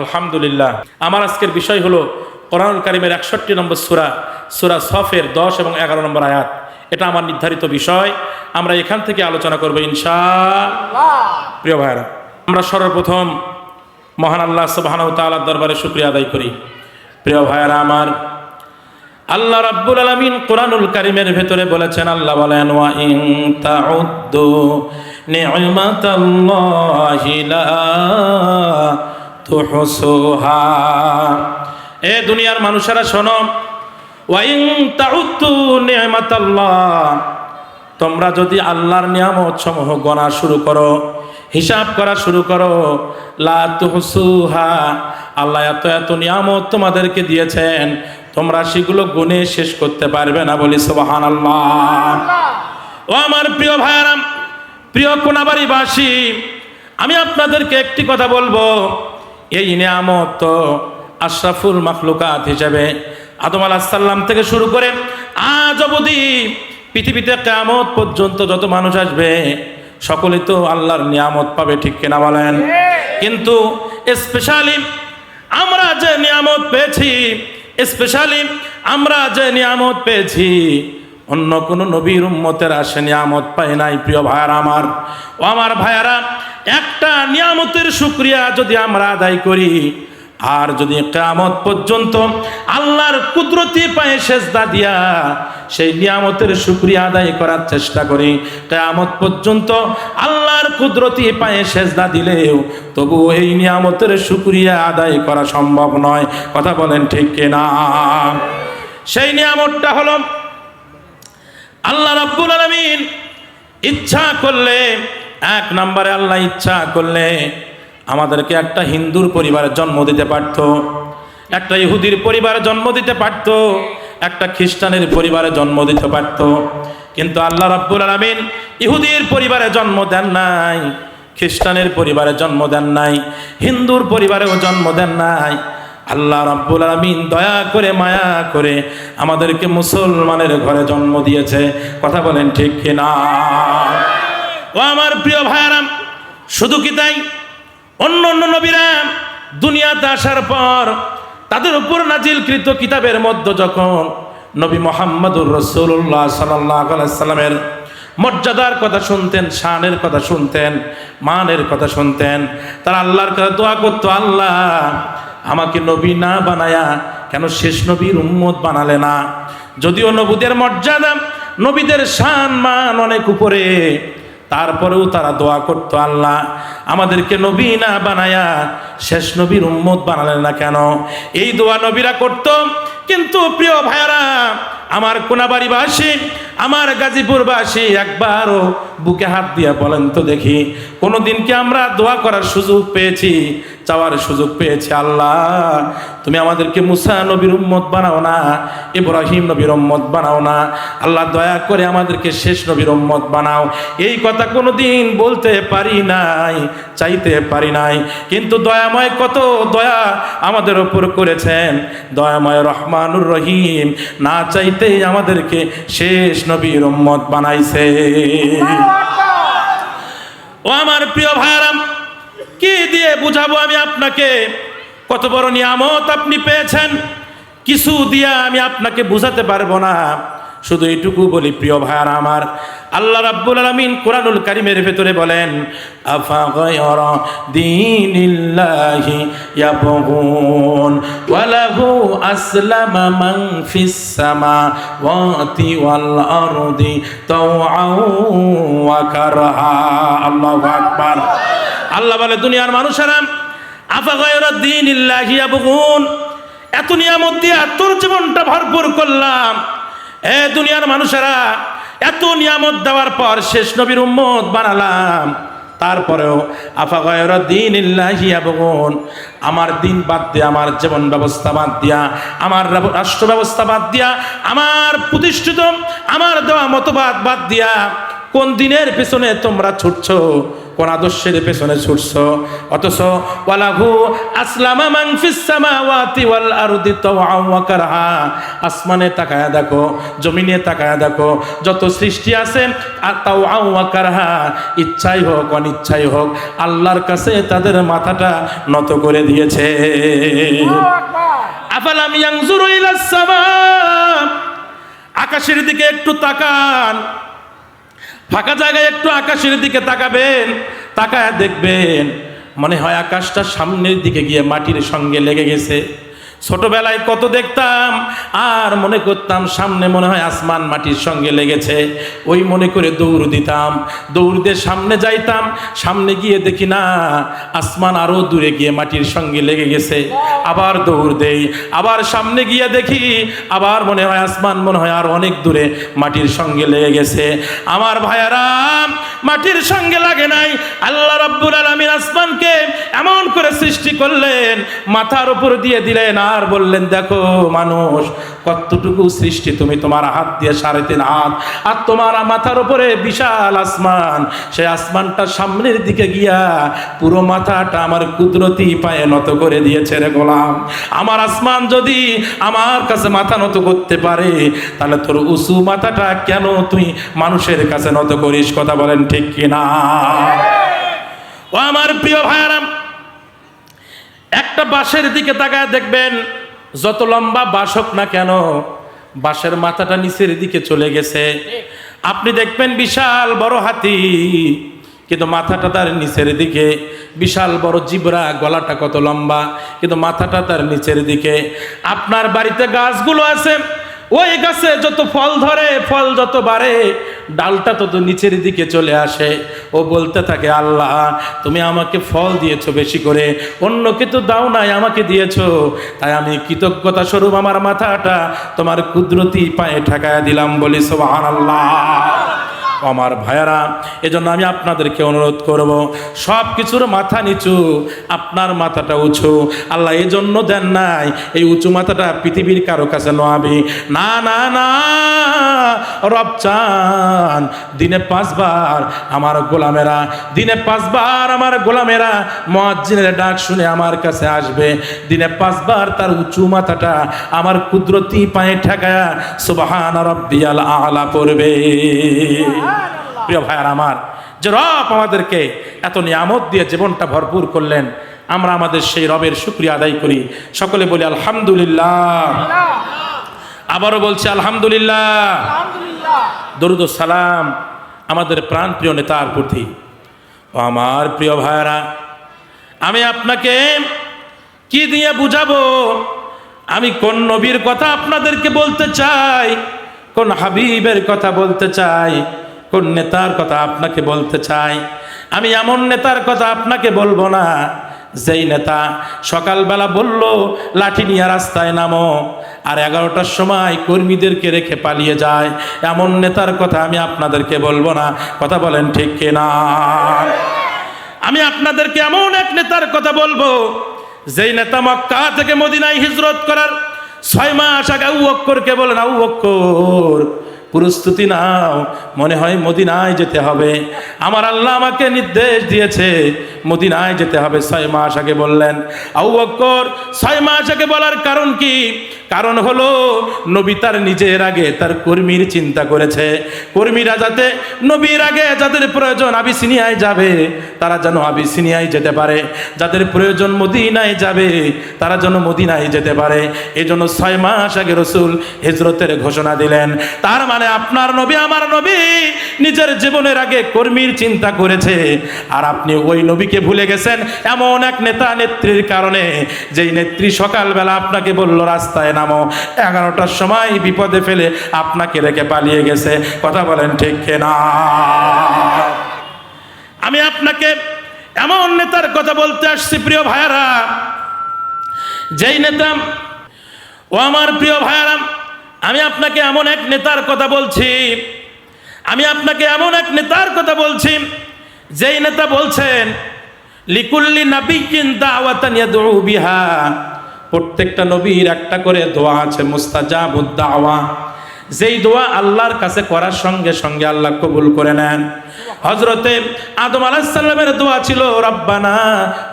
আলহামদুলিল্লাহ। আমার আজকের বিষয় হলো কোরআনুল কারীমের ৬১ নম্বর সূরা, সূরা সফের ১০ এবং ১১ নম্বর আয়াত। এটা আমার নির্ধারিত বিষয়, আমরা এখান থেকে আলোচনা করব ইনশাআল্লাহ। প্রিয় ভাইরা, আমরা সর্বপ্রথম মহান আল্লাহ সুবহানাহু ওয়া তাআলার দরবারে শুকরিয়া আদায় করি। প্রিয় ভাইরা আমার, আল্লাহ রাব্বুল আলামিন কোরআনুল কারীমের ভেতরে বলেছেন, আল্লাহ বলেন, ওয়া ইন তাউদ্দু নি'মাতাল্লাহি লা তুহসুহা। এ দুনিয়ার মানুষেরা শোনো, ওয়া ইন তাউদ্দু নি'মাতাল্লাহ, তোমরা যদি আল্লাহর নিয়ামত সমূহ গণা শুরু করো, হিসাব করা শুরু করো, লা তুহসুহা, আল্লাহ এত এত নিয়ামত তোমাদেরকে দিয়েছেন, তোমরা সেগুলো গুণে শেষ করতে পারবে না। বলি সুবহানাল্লাহ। ও আমার প্রিয় ভাইরা, প্রিয় কোনাবাড়িবাসী, আমি আপনাদেরকে একটি কথা বলবো, এই নিয়ামত তো আশরাফুল মাখলুকাত হিসেবে আদম আলাইহিস সালাম থেকে শুরু করে আজ অবধি পৃথিবীতে কিয়ামত পর্যন্ত যত মানুষ আসবে সকলেই তো আল্লাহর নিয়ামত পাবে, ঠিক কিনা বলেন? কিন্তু স্পেশালি আমরা যে নিয়ামত পেয়েছি, স্পেশালি আমরা যে নিয়ামত পেয়েছি, অন্য কোন নবীর উম্মতেরা সে নিয়ামত পায় নাই। প্রিয় ভাইয়ারা আমার, ও আমার ভাইয়ারা, একটা নিয়ামতের শুকরিয়া যদি আমরা আদায় করি, আর যদি কিয়ামত পর্যন্ত আল্লাহর কুদরতি পায়ে সেজদা দিয়া সেই নিয়ামতের শুকরিয়া আদায় করার চেষ্টা করি, কিয়ামত পর্যন্ত আল্লাহর কুদরতি পায়ে সেজদা দিলেও তবু এই নিয়ামতের শুকরিয়া আদায় করা সম্ভব নয়। কথা বলেন ঠিক কিনা? সেই নিয়ামতটা হলো আল্লাহ রাব্বুল আলামিন ইচ্ছা করলে, এক নম্বরে আল্লাহ ইচ্ছা করলে আমাদেরকে একটা হিন্দুর পরিবারে জন্ম দিতে পারত, একটা ইহুদির পরিবারে জন্ম দিতে পারত, একটা খ্রিস্টানের পরিবারে জন্ম দিতে পারত। কিন্তু আল্লাহ রাব্বুল আলামিন ইহুদির পরিবারে জন্ম দেন নাই, খ্রিস্টানের পরিবারে জন্ম দেন নাই, হিন্দুর পরিবারেও জন্ম দেন নাই। আল্লাহ রাব্বুল আলামিন দয়া করে, মায়া করে আমাদেরকে মুসলমানের ঘরে জন্ম দিয়েছে। কথা বলেন ঠিক কিনা? ও আমার প্রিয় ভাইরা, শুধু কি তাই? অন্য অন্য নবীরা দুনিয়াতে আসার পর তাদের উপর নাজিলকৃত কিতাবের মধ্যে যখন নবী মুহাম্মদুর রাসূলুল্লাহ সাল্লাল্লাহু আলাইহি সাল্লামের মর্যাদার কথা শুনতেন, শানের কথা শুনতেন, মানের কথা শুনতেন, তারা আল্লাহর কাছে দোয়া করতো, আল্লাহ আমাকে নবী না বানায়া কেন শেষ নবীর উম্মত বানালে না? যদিও নবীদের মর্যাদা, নবীদের শান মান অনেক উপরে, তারপরেও তারা দোয়া করতো, আল্লাহ আমাদেরকে নবী না বানায়া শেষ নবীর উম্মত বানালেন না কেন? এই দোয়া নবীরা করত। কিন্তু প্রিয় ভাইরা আমার, কোনাবাড়িবাসী, আমার গাজীপুরবাসী, একবারও বুকে হাত দিয়ে বলেন তো দেখি, কোনোদিন কি আমরা দোয়া করার সুযোগ পেয়েছি, চাওয়ার সুযোগ পেয়েছি, আল্লাহ তুমি আমাদেরকে মুসা নবীর উম্মত বানাও না, ইব্রাহিম নবীর উম্মত বানাও না, আল্লাহ দয়া করে আমাদেরকে শেষ নবীর উম্মত বানাও? এই কথা কোনোদিন বলতে পারি নাই, চাইতে পারি নাই। কিন্তু দয়াময় কত দয়া আমাদের উপর করেছেন, দয়াময় রহমানুর রহিম না চাইতেই আমাদেরকে শেষ নবীর উম্মত বানাইছে। ও আমার প্রিয় ভাইরা, কি দিয়ে বুঝাবো আমি আপনাকে কত বড় নিয়ামত আপনি পেয়েছেন? কিছু দিয়া আমি আপনাকে বুঝাতে পারবো না। শুধু এইটুকু বলি, প্রিয় ভাইরা আমার, আল্লাহ রাব্বুল আলামিন কোরআনুল কারীমের ভেতরে বলেন, আফা গায়রা দীনিল্লাহি ইয়াবগুন ওয়া লাহু আসলামা মান ফিস সামাওয়াতি ওয়াল আরদি তাওআন ওয়া কারহা। আল্লাহু আকবার। আল্লাহ বলে, দুনিয়ার মানুষেরা আফা গায়রা দীনিল্লাহি ইয়াবগুন, এত নিয়ামত দিয়ে তোর জীবনটা ভরপুর করলাম, এ দুনিয়ার মানুষেরা এত নিয়ামত দেওয়ার পর শেষ নবীর উম্মত বানালাম, তারপরেও আফা গায়রা দীনিল্লাহি ইয়াবগুন, আমার দিন বাদ দিয়া, আমার জীবন ব্যবস্থা বাদ দিয়া, আমার রাষ্ট্র ব্যবস্থা বাদ দিয়া, আমার প্রতিষ্ঠিত, আমার দেওয়া মতবাদ বাদ দিয়া কোন দিনের পেছনে তোমরা ছুটছো? কোন আদর্শের পেছনে ছুটছো? অথচ ওয়ালাহু আসলামা মান ফিস সামাওয়াতি ওয়াল আরদি তাওআন ওয়া কারহা, আসমানে তাকায়া দেখো, জমিনে তাকায়া দেখো, যত সৃষ্টি আছে আর তাওআন ওয়া কারহা, ইচ্ছাই হোক অনিচ্ছাই হোক, আল্লাহর কাছে তাদের মাথাটা নত করে দিয়েছে। আফালাম ইয়ানজুরু ইলাস সামা, আকাশের দিকে একটু তাকান, ফাঁকা জায়গায় একটু আকাশের দিকে তাকাবেন, তাকায় দেখবেন মনে হয় আকাশটা সামনের দিকে গিয়ে মাটির সঙ্গে লেগে গেছে। ছোটবেলায় কত দেখতাম আর মনে করতাম সামনে মনে হয় আসমান মাটির সঙ্গে লেগেছে, ওই মনে করে দৌড় দিতাম, দৌড় দিয়ে সামনে যাইতাম, সামনে গিয়ে দেখি না আসমান আরো দূরে গিয়ে মাটির সঙ্গে লেগে গেছে, আবার দৌড় দেই, আবার সামনে গিয়ে দেখি আবার মনে হয় আসমান মনে হয় আর অনেক দূরে মাটির সঙ্গে লেগে গেছে। আমার ভাইয়ারা, মাটির সঙ্গে লাগে নাই, আল্লাহ রাব্বুল আলামিন আসমানকে এমন করে সৃষ্টি করলেন, মাথার উপর দিয়ে দিলেন আর বললেন দেখো মানুষ কতটুকু সৃষ্টি তুমি, তোমার হাত দিয়ে 3.5 হাত, আর তোমার মাথার উপরে বিশাল আসমান, সেই আসমানটা সামনের দিকে গিয়া পুরো মাথাটা আমার কুদরতি পায়ে নত করে দিয়েছে রে গোলাম। আমার আসমান যদি আমার কাছে মাথা নত করতে পারে, তাহলে তোর উঁচু মাথাটা কেন তুই মানুষের কাছে নত করিস? কথা বলেন ঠিক কিনা? ও আমার প্রিয় ভাইরা, একটা বাঁশের দিকে তাকায় দেখবেন, যত লম্বা বাঁশ হোক না কেন বাঁশের মাথাটা নিচের দিকে চলে গেছে। আপনি দেখবেন বিশাল বড় হাতি, কিন্তু মাথাটা তার নিচের দিকে, বিশাল বড় জিবরা, গলাটা কত লম্বা কিন্তু মাথাটা তার নিচের দিকে। আপনার বাড়িতে গাছগুলো আছে, ওই গাছে যত ফল ধরে, ফল যত বাড়ে, ডালটা তত নিচের দিকে চলে আসে। ও বলতে থাকে আল্লাহ তুমি আমাকে ফল দিয়েছো বেশি করে, অন্যকে তো দাও নাই, আমাকে দিয়েছো, তাই আমি কৃতজ্ঞতা স্বরূপ আমার মাথাটা তোমার কুদরতি পায়ে ঠেকায়া দিলাম, বলি সুবহানাল্লাহ। আমার ভাইয়ারা, এজন্য আমি আপনাদেরকে অনুরোধ করব, সব কিছুর মাথা নিচু, আপনার মাথাটা উঁচু। আল্লাহ এই জন্য দেন নাই এই উঁচু মাথাটা পৃথিবীর কারো কাছে নোয়াবি না, না না, রব চান দিনে 5 বার আমার গোলামেরা, দিনে 5 বার আমার গোলামেরা মুয়াজ্জিনের ডাক শুনে আমার কাছে আসবে, দিনে 5 বার তার উঁচু মাথাটা আমার কুদরতি পায়ে ঠেকায়া সুবহান রাব্বিয়াল আলা পড়বে। প্রিয় ভাইয়ার আমার, যে রব আমাদেরকে এত নিয়ামত দিয়ে জীবনটা ভরপুর করলেন, আমরা আমাদের সেই রবের শুকরিয়া আদায় করি। সকলে বলি আলহামদুলিল্লাহ। আবারও বলছি আলহামদুলিল্লাহ। দরুদ ও সালাম আমাদের প্রাণ প্রিয় নেতার প্রতি। ও আমার প্রিয় ভাইয়ারা, আমি আপনাকে কি দিয়ে বুঝাবো? আমি কোন নবীর কথা আপনাদেরকে বলতে চাই, কোন হাবিবের কথা বলতে চাই, কোন নেতার কথা আপনাকে বলতে চাই? আমি এমন নেতার কথা আপনাকে বলবো না যেই নেতা সকালবেলা বলল লাঠি নিয়ে রাস্তায় নামো, আর 11টার সময় কর্মীদেরকে রেখে পালিয়ে যায়। এমন নেতার কথা আমি আপনাদেরকে বলবো না। কথা বলেন ঠিক কিনা? আমি আপনাদেরকে এমন এক নেতার কথা বলবো যেই নেতা মক্কা থেকে মদিনায় হিজরত করার 6 মাস আগে আবু বকরকে বলেন, আবু বকর প্রস্তুতি নাও, মনে হয় মদিনায় যেতে হবে, আমার আল্লাহ আমাকে নির্দেশ দিয়েছে মদিনায় যেতে হবে। 6 মাস আগে বললেন। আবু বকর 6 মাস আগে বলার কারণ কি? কারণ হলো নবী তার নিজের আগে তার কর্মীর চিন্তা করেছে, কর্মীরা যাতে নবীর আগে যাদের প্রয়োজন আবিসিনিয়ায় যাবে তারা যেন আবিসিনিয়ায় যেতে পারে, যাদের প্রয়োজন মদিনায় যাবে তারা যেন মদিনায় যেতে পারে। এই জন্য 6 মাস আগে রসুল হিজরতের ঘোষণা দিলেন। তার মানে আপনার নবী আমার নবী নিজের জীবনের আগে কর্মীর চিন্তা করেছে, আর আপনি ওই নবীকে ভুলে গেছেন এমন এক নেতা নেত্রীর কারণে, যেই নেত্রী সকালবেলা আপনাকে বলল রাস্তায় নামো, 11টার সময় বিপদে ফেলে আপনাকে রেখে পালিয়ে গেছে। কথা বলেন ঠিক কিনা? আমি আপনাকে এমন নেতার কথা বলতে আসছি প্রিয় ভাইয়ারা, যেই নেতা, ও আমার প্রিয় ভাইয়ারা, আমি আপনাকে এমন এক নেতার কথা বলছি, আমি আপনাকে এমন এক নেতার কথা বলছি যেই নেতা বলছেন লিকুল্লি নাবিয়্যিন দাওয়াতান ইয়াদউ বিহা, প্রত্যেকটা নবীর একটা করে দোয়া আছে মুস্তাজাবুদ দাওয়া। যেই দোয়া আল্লাহর কাছে করার সঙ্গে সঙ্গে আল্লাহ কবুল করে নেন। হযরতে আদম আলাইহিস সালামের দোয়া ছিল রব্বানা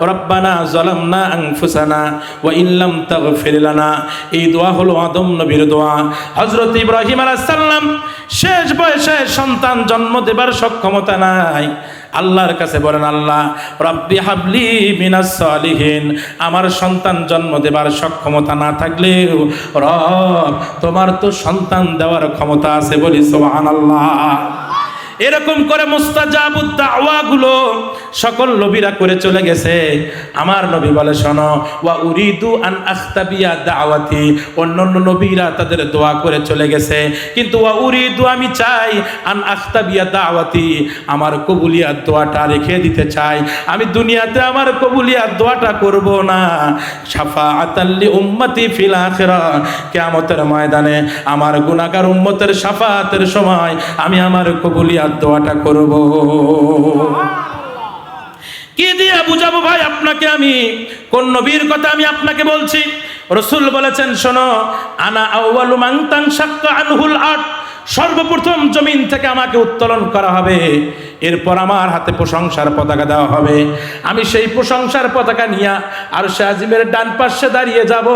রব্বানা যালামনা আনফুসানা ওয়া ইল্লাম তাগফির লানা। এই দোয়া হলো আদম নবীর দোয়া। হযরত ইব্রাহিম আলাইহিস সালাম শেষ বয়সে সন্তান জন্ম দেবার সক্ষমতা নাই, আল্লাহর কাছে বলেন আল্লাহ রব্বি হাবলি মিনাস সালিহিন, আমার সন্তান জন্ম দেবার সক্ষমতা না থাকলেও রব তোমার তো সন্তান দেওয়ার ক্ষমতা আছে, বলি সুবহানাল্লাহ। এরকম করে মুস্তাজাবুদ দাওয়া গুলো সকল নবীরা করে চলে গেছে। আমার নবী বলে শোনো, ওয়া উরিদু আন আখতাবিয়া দাওয়াতি, অন্যান্য নবীরা তাদের দোয়া করে চলে গেছে, কিন্তু ওয়া উরিদু আমি চাই আন আখতাবিয়া দাওয়াতি, আমার কবুলিয়াত দোয়াটা রেখে দিতে চাই। আমি দুনিয়াতে আমার কবুলিয়াত দোয়াটা করব না, শাফাআতাল লি উম্মতি ফিল আখিরা, কিয়ামতের ময়দানে আমার গুনাহগার উম্মতের শাফাআতের সময় আমি আমার কবুলিয়াত দোয়াটা করব। কি দিয়ে বুঝাবো ভাই আপনাকে, আমি কোন নবীর কথা আমি আপনাকে বলছি? রাসূল বলেছেন শোনো, আনা আউয়ালু মান তানশাক্কা আনহুল আরদ, সর্বপ্রথম জমিন থেকে আমাকে উত্তোলন করা হবে, এরপর আমার হাতে প্রশংসার পতাকা দেওয়া হবে। আমি সেই প্রশংসার পতাকা নিয়ে আরশে আজিমের ডান পাশে দাঁড়িয়ে যাব,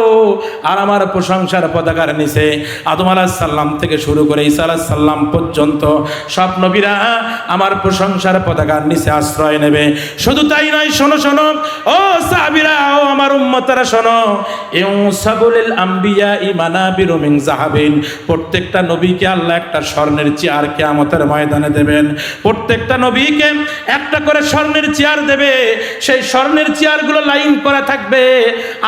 আর আমার প্রশংসার পতাকার নিচে আদম আলাইহিস সালাম থেকে শুরু করে ঈসা আলাইহিস সালাম পর্যন্ত সব নবীরা আমার প্রশংসার পতাকার নিচে আশ্রয় নেবে। শুধু তাই নয়, শোনো শোনো ও সাহাবীরা, ও আমার উম্মতরা শোনো, ইউসাবুলিল আম্বিয়া ইমানাবিরু মিন যাহাবিন, প্রত্যেকটা নবীকে আল্লাহ একটা স্বর্ণের চেয়ার কিয়ামতের ময়দানে দেবেন। প্রত্যেকটা নবীকে একটা করে স্বর্ণের চেয়ার দেবে, সেই স্বর্ণের চেয়ারগুলো লাইন করা থাকবে।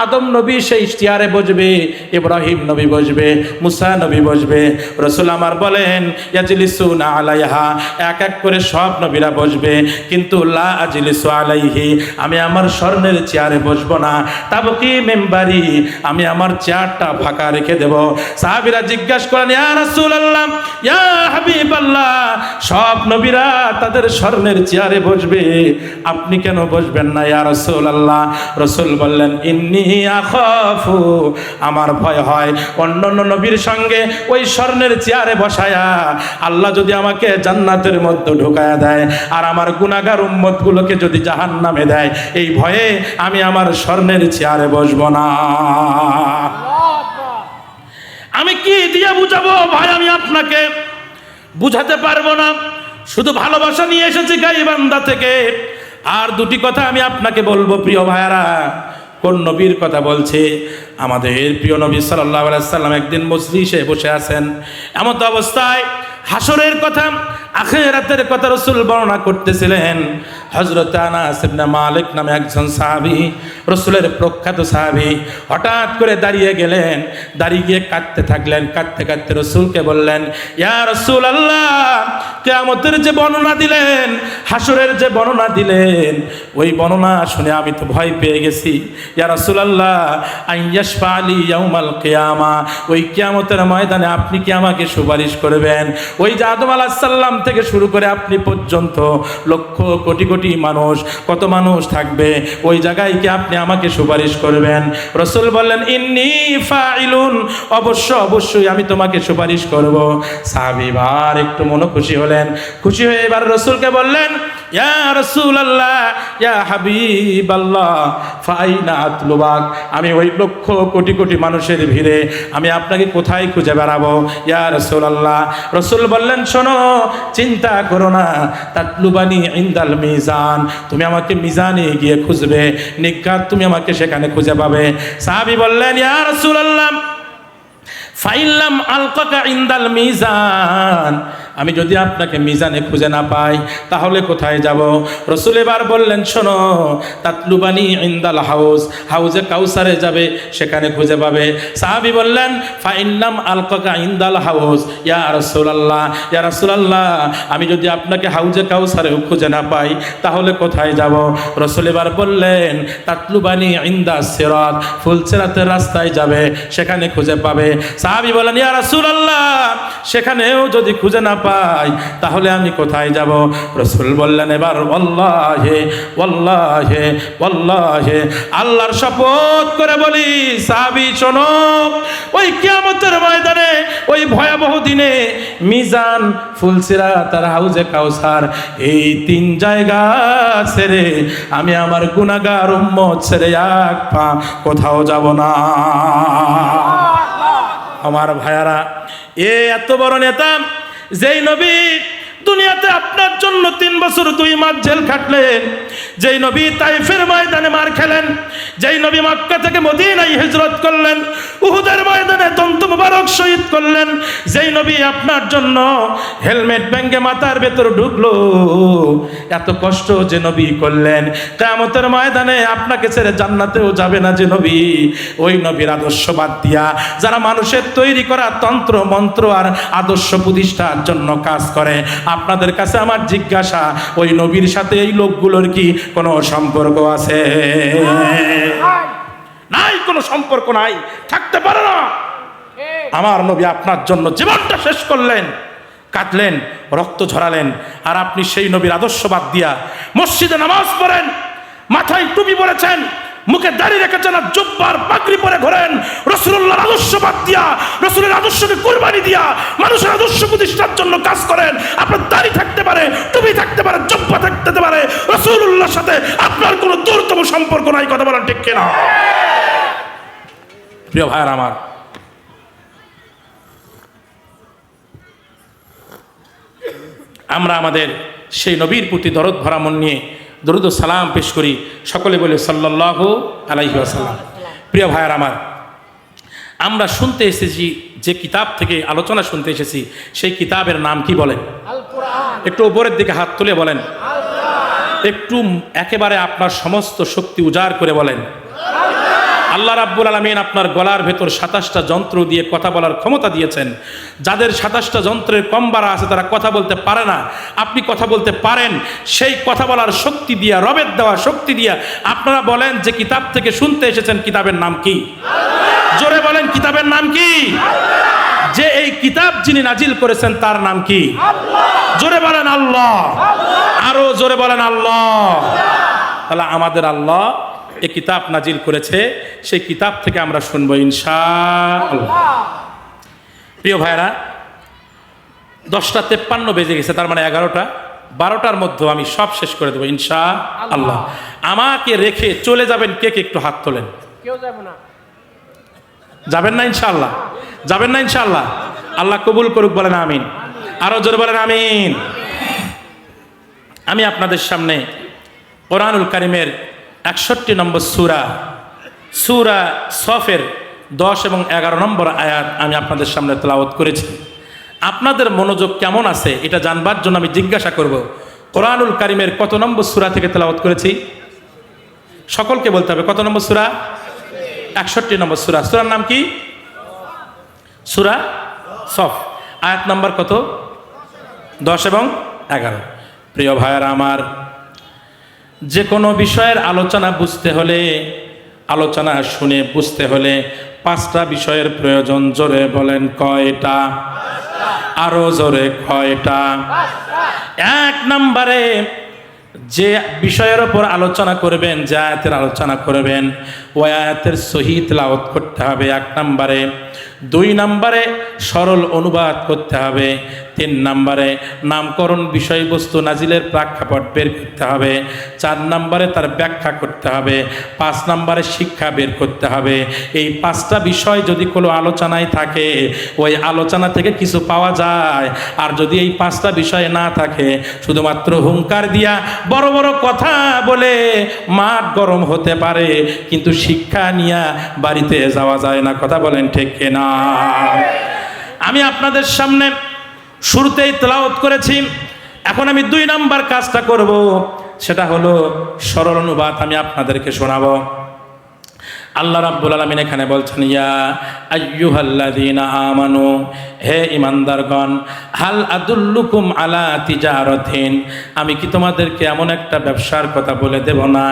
আদম নবী সেই চেয়ারে বসবে, ইব্রাহিম নবী বসবে, মুসা নবী বসবে। রাসূল আমার বলেন ইয়াজলিসুনা আলাইহা, এক এক করে সব নবীরা বসবে, কিন্তু লা আজলিসু আলাইহি, আমি আমার স্বর্ণের চেয়ারে বসবো না। তাবকি মেম্বারি, আমি আমার চেয়ারটা ফাঁকা রেখে দেব। সাহাবীরা জিজ্ঞাসা করেন ইয়া রাসূলুল্লাহ ইয়া হাবিবাল্লাহ, সব নবীরা তাদের স্বর্ণের চেয়ারে বসবে, আপনি কেন বসবেন না ইয়া রাসূলুল্লাহ? রাসূল বললেন ইন্নী আখাফু, আমার ভয় হয় অন্যান্য নবীর সঙ্গে ওই স্বর্ণের চেয়ারে বসায়া আল্লাহ যদি আমাকে জান্নাতের মধ্যে ঢোকায়া দেয়, আর আমার গুনাহগার উম্মতগুলোকে যদি জাহান্নামে দেয়, এই ভয়ে আমি আমার স্বর্ণের চেয়ারে বসবো না। আমি কি দিয়ে বুঝাবো ভাই? আমি আপনাকে বুঝাতে পারবো না, শুধু ভালোবাসা নিয়ে এসেছি গাইবান্ধা থেকে। আর দুটি কথা আমি আপনাকে বলবো প্রিয় ভাইয়ারা। কোন নবীর কথা বলছে? আমাদের প্রিয় নবী সাল্লাল্লাহু আলাইহি সাল্লাম একদিন মজলিসে বসে আছেন, এমন অবস্থায় হাসরের কথা, আখিরাতের কথা রাসূল বর্ণনা করতেছিলেন। হযরত আনাস ইবনে মালিক নামে একজন সাহাবী, রাসূলের প্রখ্যাত সাহাবী, হঠাৎ করে দাঁড়িয়ে গেলেন, দাঁড়িয়ে গিয়ে কাঁদতে থাকলেন। কাঁদতে কাঁদতে রাসূলকে বললেন ইয়া রাসূলুল্লাহ, কিয়ামতের যে বর্ণনা দিলেন, হাসরের যে বর্ণনা দিলেন, ওই বর্ণনা শুনে আমি তো ভয় পেয়ে গেছি। ইয়া রাসূলুল্লাহ আইয়াশফা আলী ইয়াউমাল কিয়ামা, ওই কিয়ামতের ময়দানে আপনি কি আমাকে সুপারিশ করবেন? ওই যে আদম আলাইহিস সালাম থেকে শুরু করে আপনি পর্যন্ত লক্ষ কোটি কোটি মানুষ, কত মানুষ থাকবে, ওই জায়গায় কি আপনি আমাকে সুপারিশ করবেন? রাসূল বললেন ইন্নী ফাইলুন, অবশ্যই আমি তোমাকে সুপারিশ করব। সাহাবী বার একটু মন খুশি হলেন, খুশি হয়ে এবার রাসূলকে বললেন ইয়া রাসূলুল্লাহ ইয়া হাবিবাল্লাহ ফাইনা আতলুবাক, আমি ওই লক্ষ কোটি কোটি মানুষের ভিড়ে আমি আপনাকে কোথায় খুঁজে বেড়াবো ইয়া রাসূলুল্লাহ? রাসূল বললেন শোনো, চিন্তা করো না, তাতলুবানি ইনদাল মিজান, তুমি আমাকে মিজানে গিয়ে খুঁজবে, নিকাত তুমি আমাকে সেখানে খুঁজে পাবে। সাহাবী বললেন ইয়া রাসূলুল্লাহ ফাইল্লাম আলকাকা ইনদাল মিজান, আমি যদি আপনাকে মিজানে খুঁজে না পাই তাহলে কোথায় যাব? রাসূল এবার বললেন শোনো, তাতলুবানি ইনদাল হাউজ, হাউজে কাউসারে যাবে, সেখানে খুঁজে পাবে। সাহাবী বললেন ফাইন্নাম আলকাকা ইনদাল হাউজ ইয়া রাসূলুল্লাহ, ইয়া রাসূলুল্লাহ আমি যদি আপনাকে হাউজে কাউসারে খুঁজে না পাই তাহলে কোথায় যাব? রাসূল এবার বললেন তাতলুবানি ইনদাস সিরাত, ফুলসিরাতের রাস্তায় যাবে, সেখানে খুঁজে পাবে। সাহাবী বলেন ইয়া রাসূলুল্লাহ সেখানেও যদি খুঁজে না পাই তাহলে আমি কোথায় যাব? রাসূল বললেন এবার ওয়াল্লাহি ওয়াল্লাহি ওয়াল্লাহি, আল্লাহর শপথ করে বলি সাহাবী শোনো, ওই কিয়ামতের ময়দানে ওই ভয়াবহ দিনে মিজান, ফুলসিরাত আর হাউজে কাউসার, এই তিন জায়গা ছেড়ে আমি আমার গুনাহগার উম্মত ছেড়ে এক পা কোথাও যাব না। আমার ভাইয়ারা, এত বড় নেতা, যেই নবী দুনিয়াতে আপনার জন্য 3 বছর 2 মাস জেল খাটলেন, যেই নবী তাইফের ময়দানে মার খেলেন, যেই নবী মক্কা থেকে মদিনায় হিজরত করলেন, উহুদের ময়দানে দন্ত মুবারক শহীদ করলেন, যেই নবী আপনার জন্য হেলমেট ভেঙে মাথার ভেতর ঢুকলো, এত কষ্ট যে নবী করলেন, কিয়ামতের ময়দানে আপনাকে ছেড়ে জান্নাতেও যাবে না যে নবী, ওই নবীর আদর্শ বাদ দিয়া যারা মানুষের তৈরি করা তন্ত্র মন্ত্র আর আদর্শ প্রতিষ্ঠার জন্য কাজ করে, আপনাদের কাছে আমার জিজ্ঞাসা, ওই নবীর সাথে এই লোকগুলোর কি কোনো সম্পর্ক আছে? নাই, কোনো সম্পর্ক নাই, থাকতে পারে না। আমার নবী আপনার জন্য জীবনটা শেষ করলেন, কাটলেন, রক্ত ঝরালেন, আর আপনি সেই নবীর আদর্শ বাদ দিয়া মসজিদে নামাজ পড়েন, মাথায় টুপি পরেছেন, মুখে দাড়ি রেখেছেন, আর জুব্বার পাগড়ি পরে ঘোরেন, রাসূলুল্লাহর আদর্শ বাদ দিয়া, রাসূলের আদর্শকে কুরবানি দিয়া মানুষের আদর্শ প্রতিষ্ঠার জন্য কাজ করেন। আপনার দাড়ি থাকতে পারে, টুপি থাকতে পারে, জুব্বা থাকতে পারে, রাসূলুল্লাহর সাথে আপনার কোনো দূরতম সম্পর্ক নাই। কথা বলেন ঠিক কিনা? প্রিয় ভাইয়ের আমার, আমরা আমাদের সেই নবীর প্রতি দরদ ভরা মন নিয়ে দরুদ ও সালাম পেশ করি। সকলে বলে সাল্লাল্লাহু আলাইহি ওয়াসাল্লাম। প্রিয় ভাইয়ের আমার, আমরা শুনতে এসেছি, যে কিতাব থেকে আলোচনা শুনতে এসেছি, সেই কিতাবের নাম কি বলেন? আল কোরআন। একটু উপরের দিকে হাত তুলে বলেন, একটু একেবারে আপনার সমস্ত শক্তি উজাড় করে বলেন। আল্লাহ রাব্বুল আলামিন আপনার গলার ভেতর 27টা যন্ত্র দিয়ে কথা বলার ক্ষমতা দিয়েছেন। যাদের 27টা যন্ত্রের কম বাড়া আছে তারা কথা বলতে পারে না, আপনি কথা বলতে পারেন। সেই কথা বলার শক্তি দিয়া, রবের দেওয়া শক্তি দিয়া আপনারা বলেন যে কিতাব থেকে শুনতে এসেছেন, কিতাবের নাম কি? জোরে বলেন, কিতাবের নাম কি? যে এই কিতাব যিনি নাজিল করেছেন তার নাম কি? জোরে বলেন আল্লাহ। আরো জোরে বলেন আল্লাহ। তাহলে আমাদের আল্লাহ এই কিতাব নাজিল করেছে, সেই কিতাব থেকে আমরা শুনবো ইনশাআল্লাহ। প্রিয় ভাইরা, 10:53 বেজে গেছে, তার মানে 11টা, 12টার মধ্যে আমি সব শেষ করে দেবো ইনশাআল্লাহ। আমাকে রেখে চলে যাবেন কে কে? একটু হাত তোলেন। কেউ যাবে না? যাবেন না ইনশাআল্লাহ? যাবেন না ইনশাআল্লাহ? আল্লাহ কবুল করুক, বলেন আমিন। আরো জোরে বলেন আমিন। আমি আপনাদের সামনে কোরআনুল কারীমের 61 নম্বর সূরা সফের 10 এবং 11 নম্বর আয়াত আমি আপনাদের সামনে তেলাওয়াত করেছি। আপনাদের মনোযোগ কেমন আছে এটা জানবার জন্য আমি জিজ্ঞাসা করব, কোরআনুল কারীমের কত নম্বর সূরা থেকে তেলাওয়াত করেছি? সকলকে বলতে হবে কত নম্বর সূরা? 61 নম্বর সূরা। সূরার নাম কি? সূরা সফ। আয়াত নম্বর কত? 10 এবং 11। প্রিয় ভাইয়েরা আমার, যে কোনো বিষয়ের আলোচনা বুঝতে হলে, আলোচনা শুনে বুঝতে হলে 5টা বিষয়ের প্রয়োজন। জোরে বলেন কয়টা? আরো জোরে কয়টা? 1 নম্বরে যে বিষয়ের ওপর আলোচনা করবেন, যে আয়াতের আলোচনা করবেন, ওই আয়াতের সহি তেলাওয়াত করতে হবে 1 নম্বরে। 2 নম্বরে সরল অনুবাদ করতে হবে। 3 নম্বরে নামকরণ বিষয়বস্তু নাজিলের প্রেক্ষাপট বের করতে হবে। 4 নম্বরে তার ব্যাখ্যা করতে হবে। 5 নম্বরে শিক্ষা বের করতে হবে। এই 5টা বিষয় যদি কোনো আলোচনায় থাকে, ওই আলোচনা থেকে কিছু পাওয়া যায়। আর যদি এই 5টা বিষয় না থাকে, শুধুমাত্র হুঙ্কার দিয়া বড় বড় কথা বলে মাঠ গরম হতে পারে, কিন্তু শিক্ষা নিয়ে বাড়িতে যাওয়া যায় না। কথা বলেন ঠিক কিনা? আমি আপনাদের সামনে শুরুতেই তেলাওয়াত করেছি, এখন আমি 2 নাম্বার কাজটা করব, সেটা হলো সরল অনুবাদ আমি আপনাদেরকে শোনাবো। আল্লাহ রাব্বুল আলামিন এখানে বলছেন, ইয়া আইয়ুহাল্লাযীনা আমানু, হে ঈমানদারগণ, হাল আদুল্লুকুম আলা তিজারাতিন, আমি কি তোমাদেরকে এমন একটা ব্যবসার কথা বলে দেব না,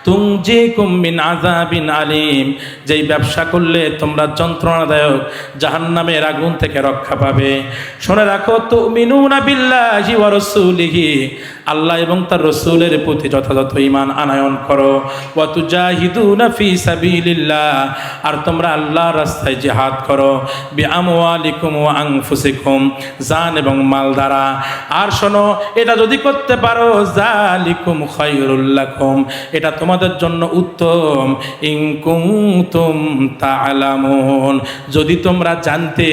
তুনজিকুম মিন আযাবিন আলিম, যেই ব্যবসা করলে তোমরা যন্ত্রণাদায়ক জাহান্নামের আগুন থেকে রক্ষা পাবে। শুনে রাখো, তুমিনুনা বিল্লাহি ওয়া রাসূলিহি, আল্লাহ এবং তার রাসূলের প্রতি যথাযথ ঈমান আনয়ন করো, ওয়া তুজাহিদুনা ফি সাবিলিল্লাহ, আর তোমরা আল্লাহর রাস্তায় জিহাদ করো, বিআমওয়ালিকুম ওয়া আনফুসিকুম, জান এবং মাল দ্বারা। আর শোনো, এটা যদি করতে পারো, যালিকুম খায়রুল লাকুম, এটা তোমাদের জন্য উত্তম, ইন কুনতুম তা'লামুন, যদি তোমরা জানতে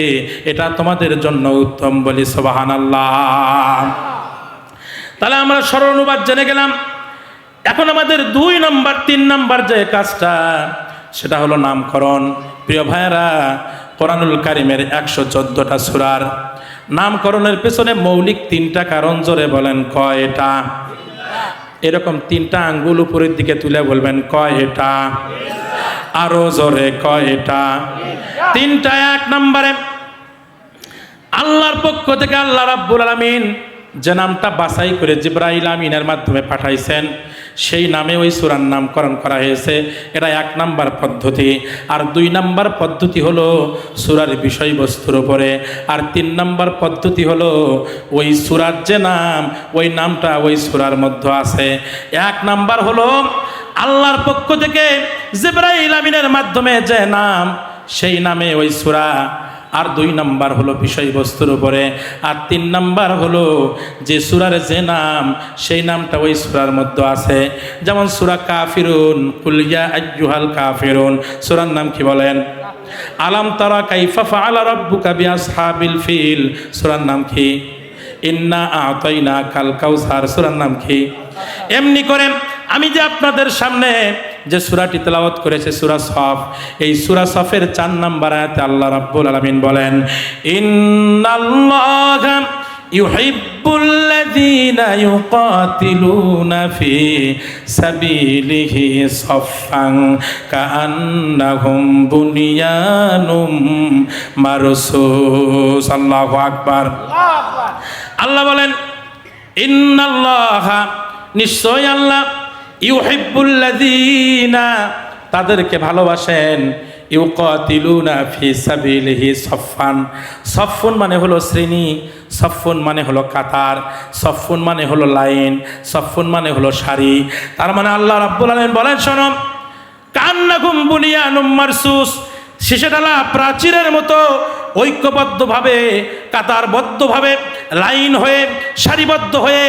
এটা তোমাদের জন্য উত্তম। বলি সুবহানাল্লাহ। তাহলে আমরা সরল অনুবাদ জেনে গেলাম। এখন আমাদের 2 নম্বর 3 নম্বর যে কাজটা, সেটা হলো নামকরণ। প্রিয় ভাইয়েরা, কোরআনুল কারীমের 114টা সূরার নামকরণের পেছনে মৌলিক 3টা কারণ, জোরে বলেন কয়টা? এরকম 3টা আঙ্গুল উপরের দিকে তুলে বলবেন কয়টা? আরো জোরে কয়টা? 3টা। 1 নম্বরে, আল্লাহর পক্ষ থেকে আল্লাহ রাব্বুল আলামিন যে নামটা বাছাই করে জিবরাইল আমিনের মাধ্যমে পাঠাইছেন, সেই নামে ওই সূরার নামকরণ করা হয়েছে। এটা 1 নম্বর পদ্ধতি। আর 2 নম্বর পদ্ধতি হলো সূরার বিষয়বস্তুর উপরে। আর 3 নম্বর পদ্ধতি হলো ওই সূরার যে নাম, ওই নামটা ওই সূরার মধ্যে আছে। 1 নম্বর হলো আল্লাহর পক্ষ থেকে জিবরাইল আমিনের মাধ্যমে যে নাম, সেই নামে ওই সূরা। আর 2 নম্বর হলো বিষয়বস্তুর উপরে। আর 3 নম্বর হলো যে সূরার যে নাম, সেই নামটা ওই সূরার মধ্যে আছে। যেমন সূরা কাফিরুন, কুল ইয়া আইয়ুহাল কাফিরুন, সূরার নাম কি বলেন? আলাম তারা কাইফা ফাআলা রাব্বুকা বিআসহাবিল ফিল, সূরার নাম কি? ইন্না আ'তাইনা কাল কাউসার, সূরার নাম কি? এমনি করে আমি যে আপনাদের সামনে যে সূরাটি তেলাওয়াত করেছে, সূরা সফ, এই সূরা সফের 4 নম্বর আয়াতে আল্লাহ রাব্বুল আলামিন বলেন, ইন্নাল্লাহা ইউহিব্বুল্লাযীনা ইউকাতিলুনা ফি সাবিলিহি সাফফান কাআন্নাহুম বুনিয়ানুম মারসুস। আল্লাহু আকবার। আল্লাহ বলেন, ইন্নাল্লাহা, নিশ্চয় আল্লাহ, ইউহিব্বুল্লাযীনা, তাদেরকে ভালোবাসেন, ইউকাতিলুনা ফি সাবিলিহি সাফফান, সাফফুন মানে হলো শ্রেণী, সাফফুন মানে হলো কাতার, সাফফুন মানে হলো লাইন, সাফফুন মানে হলো সারি। তার মানে আল্লাহ রাব্বুল আলামিন বলেন, শোনো, কান্নাকুম বুনিয়ানুম মারসুস, শিশাডালা প্রাচীরের মতো ঐক্যবদ্ধভাবে, কাতারবদ্ধভাবে, লাইন হয়ে, সারিবদ্ধ হয়ে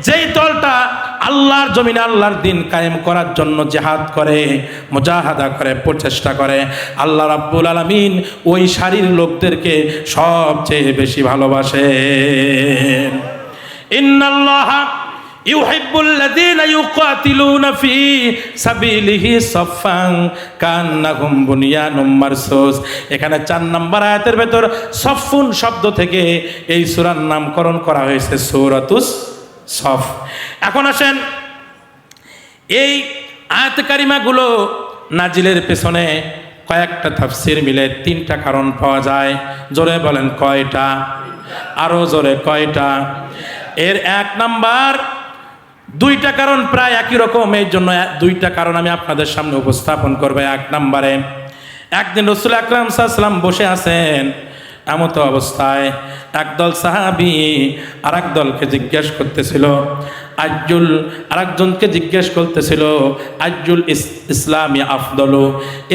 যেই দলটা আল্লাহর জমিনে আল্লাহর দিন কায়েম করার জন্য জিহাদ করে, মুজাহাদা করে, প্রচেষ্টা করে, আল্লাহ রাব্বুল আলামিন ওই সারির লোকদেরকে সবচেয়ে বেশি ভালোবাসেন। ইন্নাল্লাহা ইউহিব্বুল্লাযীনা ইউকাতিলুনা ফি সাবিলিহি সাফফান কান্নাহুম বুনিয়ানুম মারসুস। এখানে 4 নম্বর আয়াতের ভেতর সাফফুন শব্দ থেকে এই সূরার নামকরণ করা হয়েছে সূরাতুস সফ। এখন আসেন, এই আয়াত কারিমাগুলো নাজিলের পেছনে কয়েকটা তাফসীর মিলে 3টা কারণ পাওয়া যায়। জোরে বলেন কয়টা? আরো জোরে কয়টা? এর 1 নাম্বার, 2টা কারণ প্রায় একই রকম, এই জন্য 2টা কারণ আমি আপনাদের সামনে উপস্থাপন করবো। 1 নম্বরে, একদিন রাসূল আকরাম সাল্লাল্লাহু আলাইহি ওয়াসাল্লাম বসে আছেন, এমত অবস্থায় একদল সাহাবী আরেক দলকে জিজ্ঞেস করতেছিল, আরেকজনকে জিজ্ঞেস করতেছিল, আইয়ুল ইসলামি আফদলু,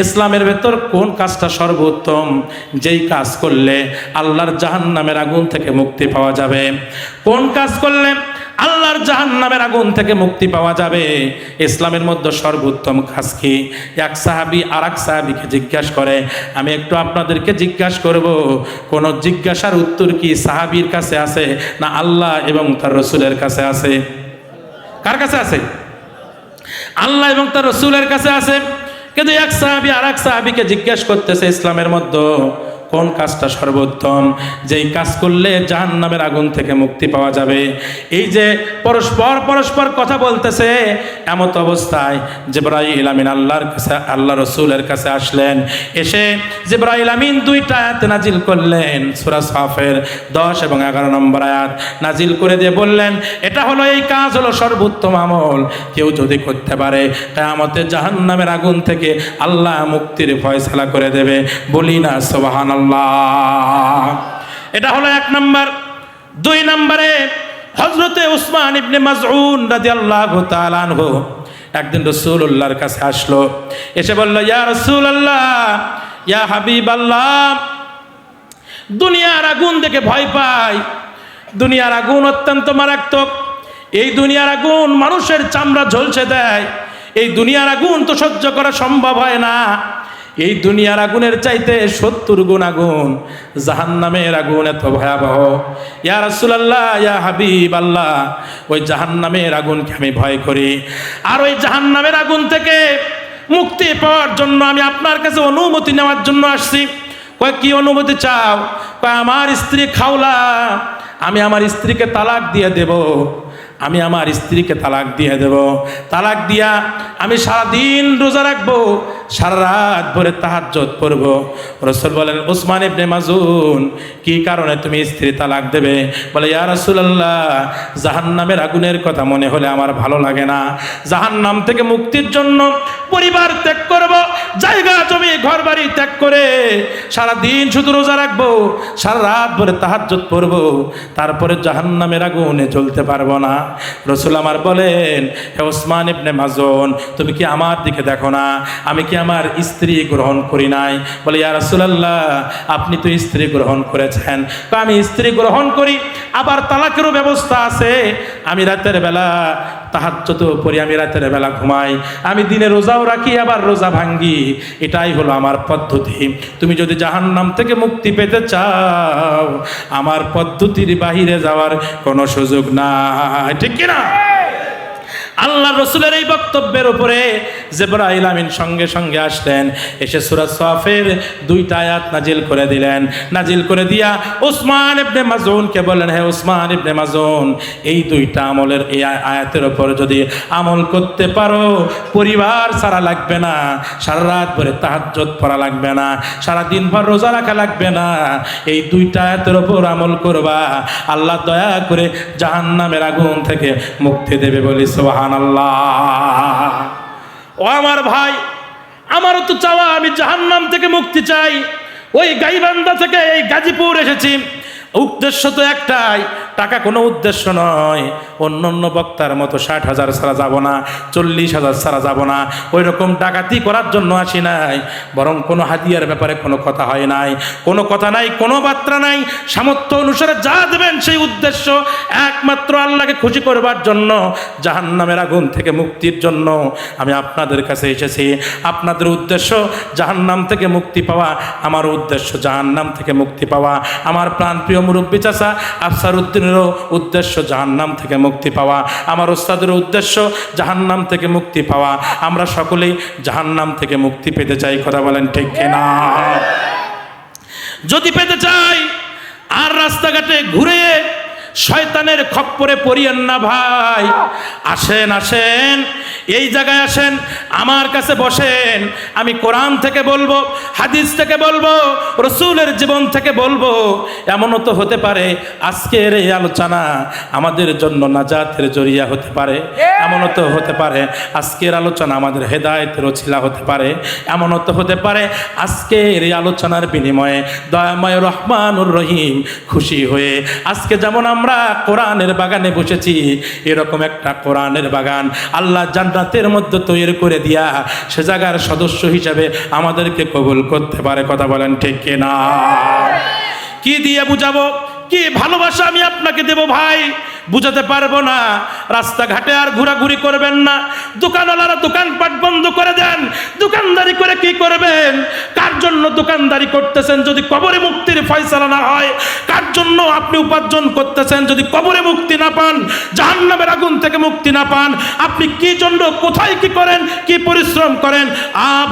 ইসলামের ভেতর কোন কাজটা সর্বোত্তম, যেই কাজ করলে আল্লাহর জাহান্নামের আগুন থেকে মুক্তি পাওয়া যাবে? কোন কাজ করলে আল্লাহর জাহান্নামের আগুন থেকে মুক্তি পাওয়া যাবে? ইসলামের মধ্যে সর্বোত্তম কাজ কি? এক সাহাবী আরেক সাহাবীকে জিজ্ঞাসা করে। আমি একটু আপনাদেরকে জিজ্ঞাসা করব, কোন জিজ্ঞাসার উত্তর কি সাহাবীর কাছে আছে না আল্লাহ এবং তার রাসূলের কাছে আছে? কার কাছে আছে? আল্লাহ এবং তার রাসূলের কাছে আছে। কিন্তু এক সাহাবী আরেক সাহাবীকে জিজ্ঞাসা করতেছে, ইসলামের মধ্যে কোন কাজটা সর্বোত্তম, যেই কাজ করলে জাহান্নামের আগুন থেকে মুক্তি পাওয়া যাবে। এই যে পরস্পর পরস্পর কথা বলতেছে, এমত অবস্থায় জিবরাইল আমিন আল্লাহর কাছে, আল্লাহ রসুলের কাছে আসলেন। এসে জিবরাইল আমিন দুইটা আয়াত নাজিল করলেন, সূরা সাফের 10 এবং 11 নম্বর আয়াত নাজিল করে দিয়ে বললেন, এটা হলো, এই কাজ হলো সর্বোত্তম আমল। কেউ যদি করতে পারে কিয়ামতে জাহান্নামের আগুন থেকে আল্লাহ মুক্তির ফয়সালা করে দেবে। বলি না সুবহানাল্লাহ। এটা হলো 1 নম্বর। 2 নম্বরে হযরতে উসমান ইবনে মাযউন রাদিয়াল্লাহু তাআলা আনহু একদিন রাসূলুল্লাহর কাছে আসলো। এসে বলল, ইয়া রাসূলুল্লাহ, ইয়া হাবিবাল্লাহ, দুনিয়ার আগুন দেখে ভয় পাই। দুনিয়ার আগুন অত্যন্ত মারাত্মক। এই দুনিয়ার আগুন মানুষের চামড়া ঝলসে দেয়। এই দুনিয়ার আগুন তো সহ্য করা সম্ভব হয় না। এই দুনিয়ার আগুনের চাইতে 70 গুণ আগুন জাহান্নামের আগুন এত ভয়াবহ। ইয়া রাসূলুল্লাহ, ইয়া হাবিবাল্লাহ, ওই জাহান্নামের আগুনকে আমি ভয় করি। আর ওই জাহান্নামের আগুন থেকে মুক্তি পাওয়ার জন্য আমি আপনার কাছে অনুমতি নেওয়ার জন্য আসছি। কয়, কি অনুমতি চাও? কয়, আমার স্ত্রী খাওলা, আমি আমার স্ত্রীকে তালাক দিয়ে দেব। আমি আমার স্ত্রীকে তালাক দিয়ে দেব। তালাক দিয়া আমি সারাদিন রোজা রাখবো, সারা রাত ভরে তাহাজ্জুদ পড়ব। রাসূল বলেন, উসমান ইবনে মাযউন, কি কারণে তুমি স্ত্রী তালাক দেবে? বলে, ইয়া রাসূলুল্লাহ, জাহান্নামের আগুনের কথা মনে হলে আমার ভালো লাগে না। জাহান্নাম থেকে মুক্তির জন্য পরিবার ত্যাগ করব, জায়গা জমি ঘর বাড়ি ত্যাগ করে সারাদিন শুধু রোজা রাখবো, সারা রাত ভরে তাহাজ্জুদ পড়ব, তারপরে জাহান্নামের আগুনে জ্বলতে পারবো না। রাসূল আমার বলেন, হে উসমান ইবনে মাযউন, তুমি কি আমার দিকে দেখো না? আমি কি আমার স্ত্রী গ্রহণ করি নাই? বলে, ইয়া রাসূলুল্লাহ, আপনি তো স্ত্রী গ্রহণ করেছেন। তো আমি স্ত্রী গ্রহণ করি, আবার তালাকেরও ব্যবস্থা আছে। আমি রাতের বেলা তাহাজ্জুদ পড়ি, আমি রাতের বেলা ঘুমাই, আমি দিনে রোজাও রাখি, আবার রোজা ভাঙ্গি। এটাই হলো আমার পদ্ধতি। তুমি যদি জাহান্নাম থেকে মুক্তি পেতে চাও, আমার পদ্ধতির বাহিরে যাওয়ার কোনো সুযোগ নাই। ঠিক কিনা? আল্লাহ রসুলের এই বক্তব্যের উপরে জিবরাইল আমিন সঙ্গে সঙ্গে আসলেন। এসে সূরা সাফের 2টা আয়াত নাজিল করে দিলেন। নাজিল করে দিয়া উসমান ইবনে মাযউনকে বললেন, হে উসমান ইবনে মাযউন, এই 2টা আমলের, এই আয়াতের উপর যদি আমল করতে পারো, পরিবার ছাড়া লাগবে না, সারা রাত ভরে তাহাজ্জুদ পড়া লাগবে না, সারা দিন ভর রোজা রাখা লাগবে না। এই 2টা আয়াতের উপর আমল করবা, আল্লাহ দয়া করে জাহান্নামের আগুন থেকে মুক্তি দেবে। বলি সুবহানাল্লাহ। ও আমার ভাই, আমারও তো চাওয়া, আমি জাহান্নাম থেকে মুক্তি চাই। ওই গাইবান্ধা থেকে এই গাজীপুর এসেছি, উদ্দেশ্য তো একটাই, টাকা কোনো উদ্দেশ্য নয়। অন্য বক্তার মতো 60,000 ছাড়া যাব না, 40,000 ছাড়া যাব না, ওই রকম ডাকাতি করার জন্য আসি নাই। বরং কোনো হাদিয়ার ব্যাপারে কোনো কথা হয় নাই, কোনো কথা নাই, কোনো বার্তা নাই। সামর্থ্য অনুসারে যা দেবেন সেই উদ্দেশ্য একমাত্র আল্লাহকে খুশি করবার জন্য, জাহান্নামের আগুন থেকে মুক্তির জন্য আমি আপনাদের কাছে এসেছি। আপনাদের উদ্দেশ্য জাহান্নাম থেকে মুক্তি পাওয়া, আমার উদ্দেশ্য জাহান্নাম থেকে মুক্তি পাওয়া। আমার প্রাণপ্রিয় মুরব্বী চাচা আফসার উদ্দিনেরও উদ্দেশ্য জাহান্নাম থেকে মুক্তি পাওয়া, আমার ওস্তাদের উদ্দেশ্য জাহান্নাম থেকে মুক্তি পাওয়া। আমরা সকলেই জাহান্নাম থেকে মুক্তি পেতে চাই। কথা বলেন ঠিক কিনা? যদি পেতে চাই, আর রাস্তাঘাটে ঘুরে শয়তানের খপ্পরে পড়িয়েন না ভাই। আসেন আসেন, এই জায়গায় আসেন, আমার কাছে বসেন। আমি কোরআন থেকে বলবো, হাদিস থেকে বলবো, রসুলের জীবন থেকে বলবো। এমনও তো হতে পারে আজকের এই আলোচনা আমাদের জন্য নাজাতের জরিয়া হতে পারে। এমনও তো হতে পারে আজকের আলোচনা আমাদের হেদায়েতের ওসিলা হতে পারে। এমনও তো হতে পারে আজকের এই আলোচনার বিনিময়ে দয়াময় রহমানুর রহিম খুশি হয়ে, আজকে যেমন আমরা কোরআনের বাগানে বসেছি, এরকম একটা কোরআনের বাগান আল্লাহ জান্নাতের মধ্যে তৈরি করে দিয়া সে জায়গার সদস্য হিসেবে আমাদেরকে কবুল করতে পারে। কথা বলেন ঠিক কিনা? কি দিয়ে বুঝাবো, কি ভালোবাসা আমি আপনাকে দেব ভাই? বুঝাতে পারবো না। রাস্তাঘাটে আর ঘোরাঘুরি করবেন না, দোকানওয়ালারা দোকানপাট বন্ধ করে দেন। দোকানদারি করে কি করবেন? কার জন্য দোকানদারি করতেছেন যদি কবরে মুক্তির ফয়সালা না হয়? কার জন্য আপনি উপার্জন করতেছেন যদি কবরে মুক্তি না পান, জাহান্নামের আগুন থেকে মুক্তি না পান? আপনি কি জন্য, কোথায় কি করেন, কি পরিশ্রম করেন?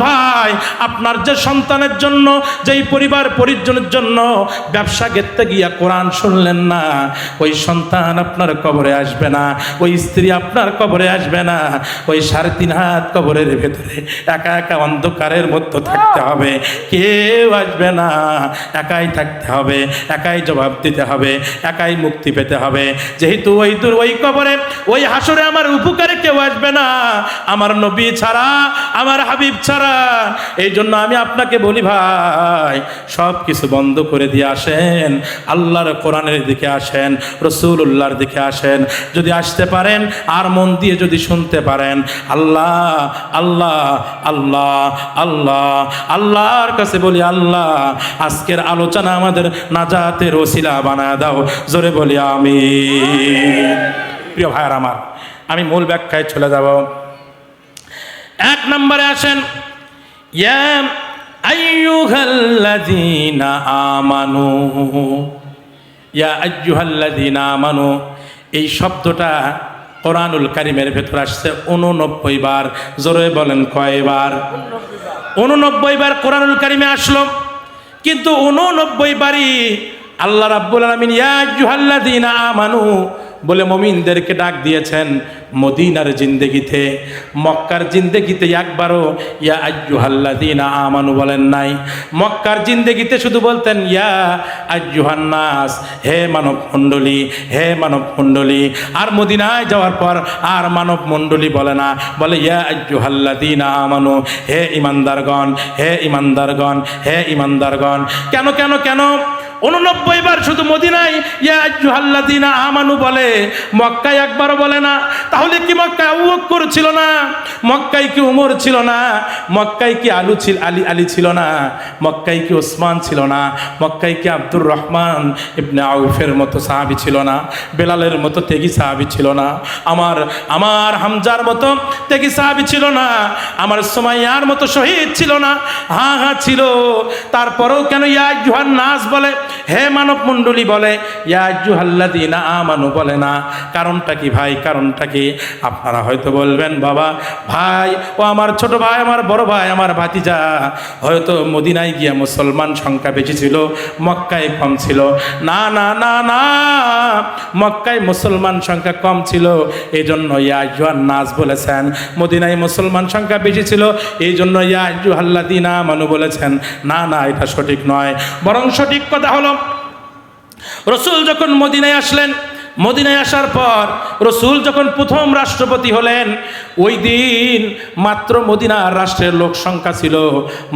ভাই, আপনার যে সন্তানের জন্য, যেই পরিবার পরিজনের জন্য ব্যবসা গেতে গিয়া কোরআন শুনলেন না, ওই সন্তান আপনার কবরে আসবে না, ওই স্ত্রী আপনার কবরে আসবে না। ওই 3.5 হাত কবরের ভেতরে একা একা অন্ধকারের মধ্যে থাকতে হবে, কেউ আসবে না। একাই থাকতে হবে, একাই জবাব দিতে হবে, একাই মুক্তি পেতে হবে। যেহেতু ওই কবরে, ওই হাসরে আমার উপকারে কেউ আসবে না, আমার নবী ছাড়া, আমার হাবিব ছাড়া। এই জন্য আমি আপনাকে বলি ভাই, সব কিছু বন্ধ করে দিয়ে আসেন, আল্লাহর কোরআনের দিকে আসেন, রাসূলুল্লাহর দিকে আসেন। যদি আসতে পারেন আর মন দিয়ে যদি শুনতে পারেন, আল্লাহ আল্লাহ আল্লাহ আল্লাহ, আল্লাহর কাছে বলি, আল্লাহ আজকের আলোচনা আমাদের নাজাতের ওসিলা বানায় দাও। জোরে বলি আমিন। প্রিয় ভাইয়ার আমার, আমি মূল ব্যাখ্যায় চলে যাব। 1 নম্বরে আসেন, ইয়া আইয়ুহাল্লাযীনা আমানু, ইয়া আইয়ুহাল্লাযীনা আমানু, এই শব্দটা কোরআনুল কারীমের ভেতর আসছে 89 বার। জোরে বলেন কয়বার? 89 বার কোরআনুল কারীমে আসলো। কিন্তু 89 বারই আল্লাহ রাব্বুল আলামিন ইয়া আইয়ুহাল্লাযীনা আমানু বলে মুমিনদেরকে ডাক দিয়েছেন মদিনার জিন্দেগিতে। মক্কার জিন্দেগিতে একবারও ইয়া আইয়ুহাল্লাযীনা আমানু বলেন নাই। মক্কার জিন্দেগিতে শুধু বলতেন ইয়া আইয়ুহান নাস, হে মানব মণ্ডলী, হে মানব মণ্ডলী। আর মদিনায় যাওয়ার পর আর মানব মণ্ডলী বলে না, বলে ইয়া আইয়ুহাল্লাযীনা আমানু, হে ইমানদারগণ, হে ইমানদারগণ, হে ইমানদারগণ। কেন কেন কেন 89 বার শুধু মদিনায় ইয়া আইয়ুহাল্লাযীনা আমানু বলে, মক্কায় একবারও বলে না। তাহলে কি মক্কায় আবু বকর ছিল না? মক্কায় কি উমর ছিল না? মক্কায় কি আলী ছিল না? মক্কায় কি ওসমান ছিল না? মক্কায় কি আব্দুর রহমান ইবনে আউফের মতো সাহাবী ছিল না? বেলালের মতো ত্যাগী সাহাবী ছিল না? আমার হামজার মতো ত্যাগী সাহাবী ছিল না? আমার সুমাইয়ার মতো শহীদ ছিল না? হ্যাঁ হ্যাঁ ছিল। তারপরেও কেন ইয়া আইয়ুহান নাস বলে, হে মানব মণ্ডলী বলে, ইয়া আইয়ুহাল্লাযীনা আমানু বলে না? কারণটা কি ভাই? কারণটা কি? আপনারা হয়তো বলবেন, বাবা ভাই, ও আমার ছোট ভাই, আমার বড় ভাই, আমার ভাতিজা, হয়তো মদিনায় গিয়ে মুসলমান সংখ্যা বেশি ছিল, মক্কায় কম ছিল। না না না না, মক্কায় মুসলমান সংখ্যা কম ছিল, এই জন্য ইয়া আইয়ুহান নাস বলেছেন। মদিনায় মুসলমান সংখ্যা বেশি ছিল, এই জন্য ইয়া আইয়ুহাল্লাযীনা আমানু বলেছেন। না না, এটা সঠিক নয়। বরং সঠিক কথা হলো, রাসূল যখন মদিনায় আসলেন, মদিনায় আসার পর রাসূল যখন প্রথম রাষ্ট্রপতি হলেন, ওই দিন মাত্র মদিনার রাষ্ট্রের লোক সংখ্যা ছিল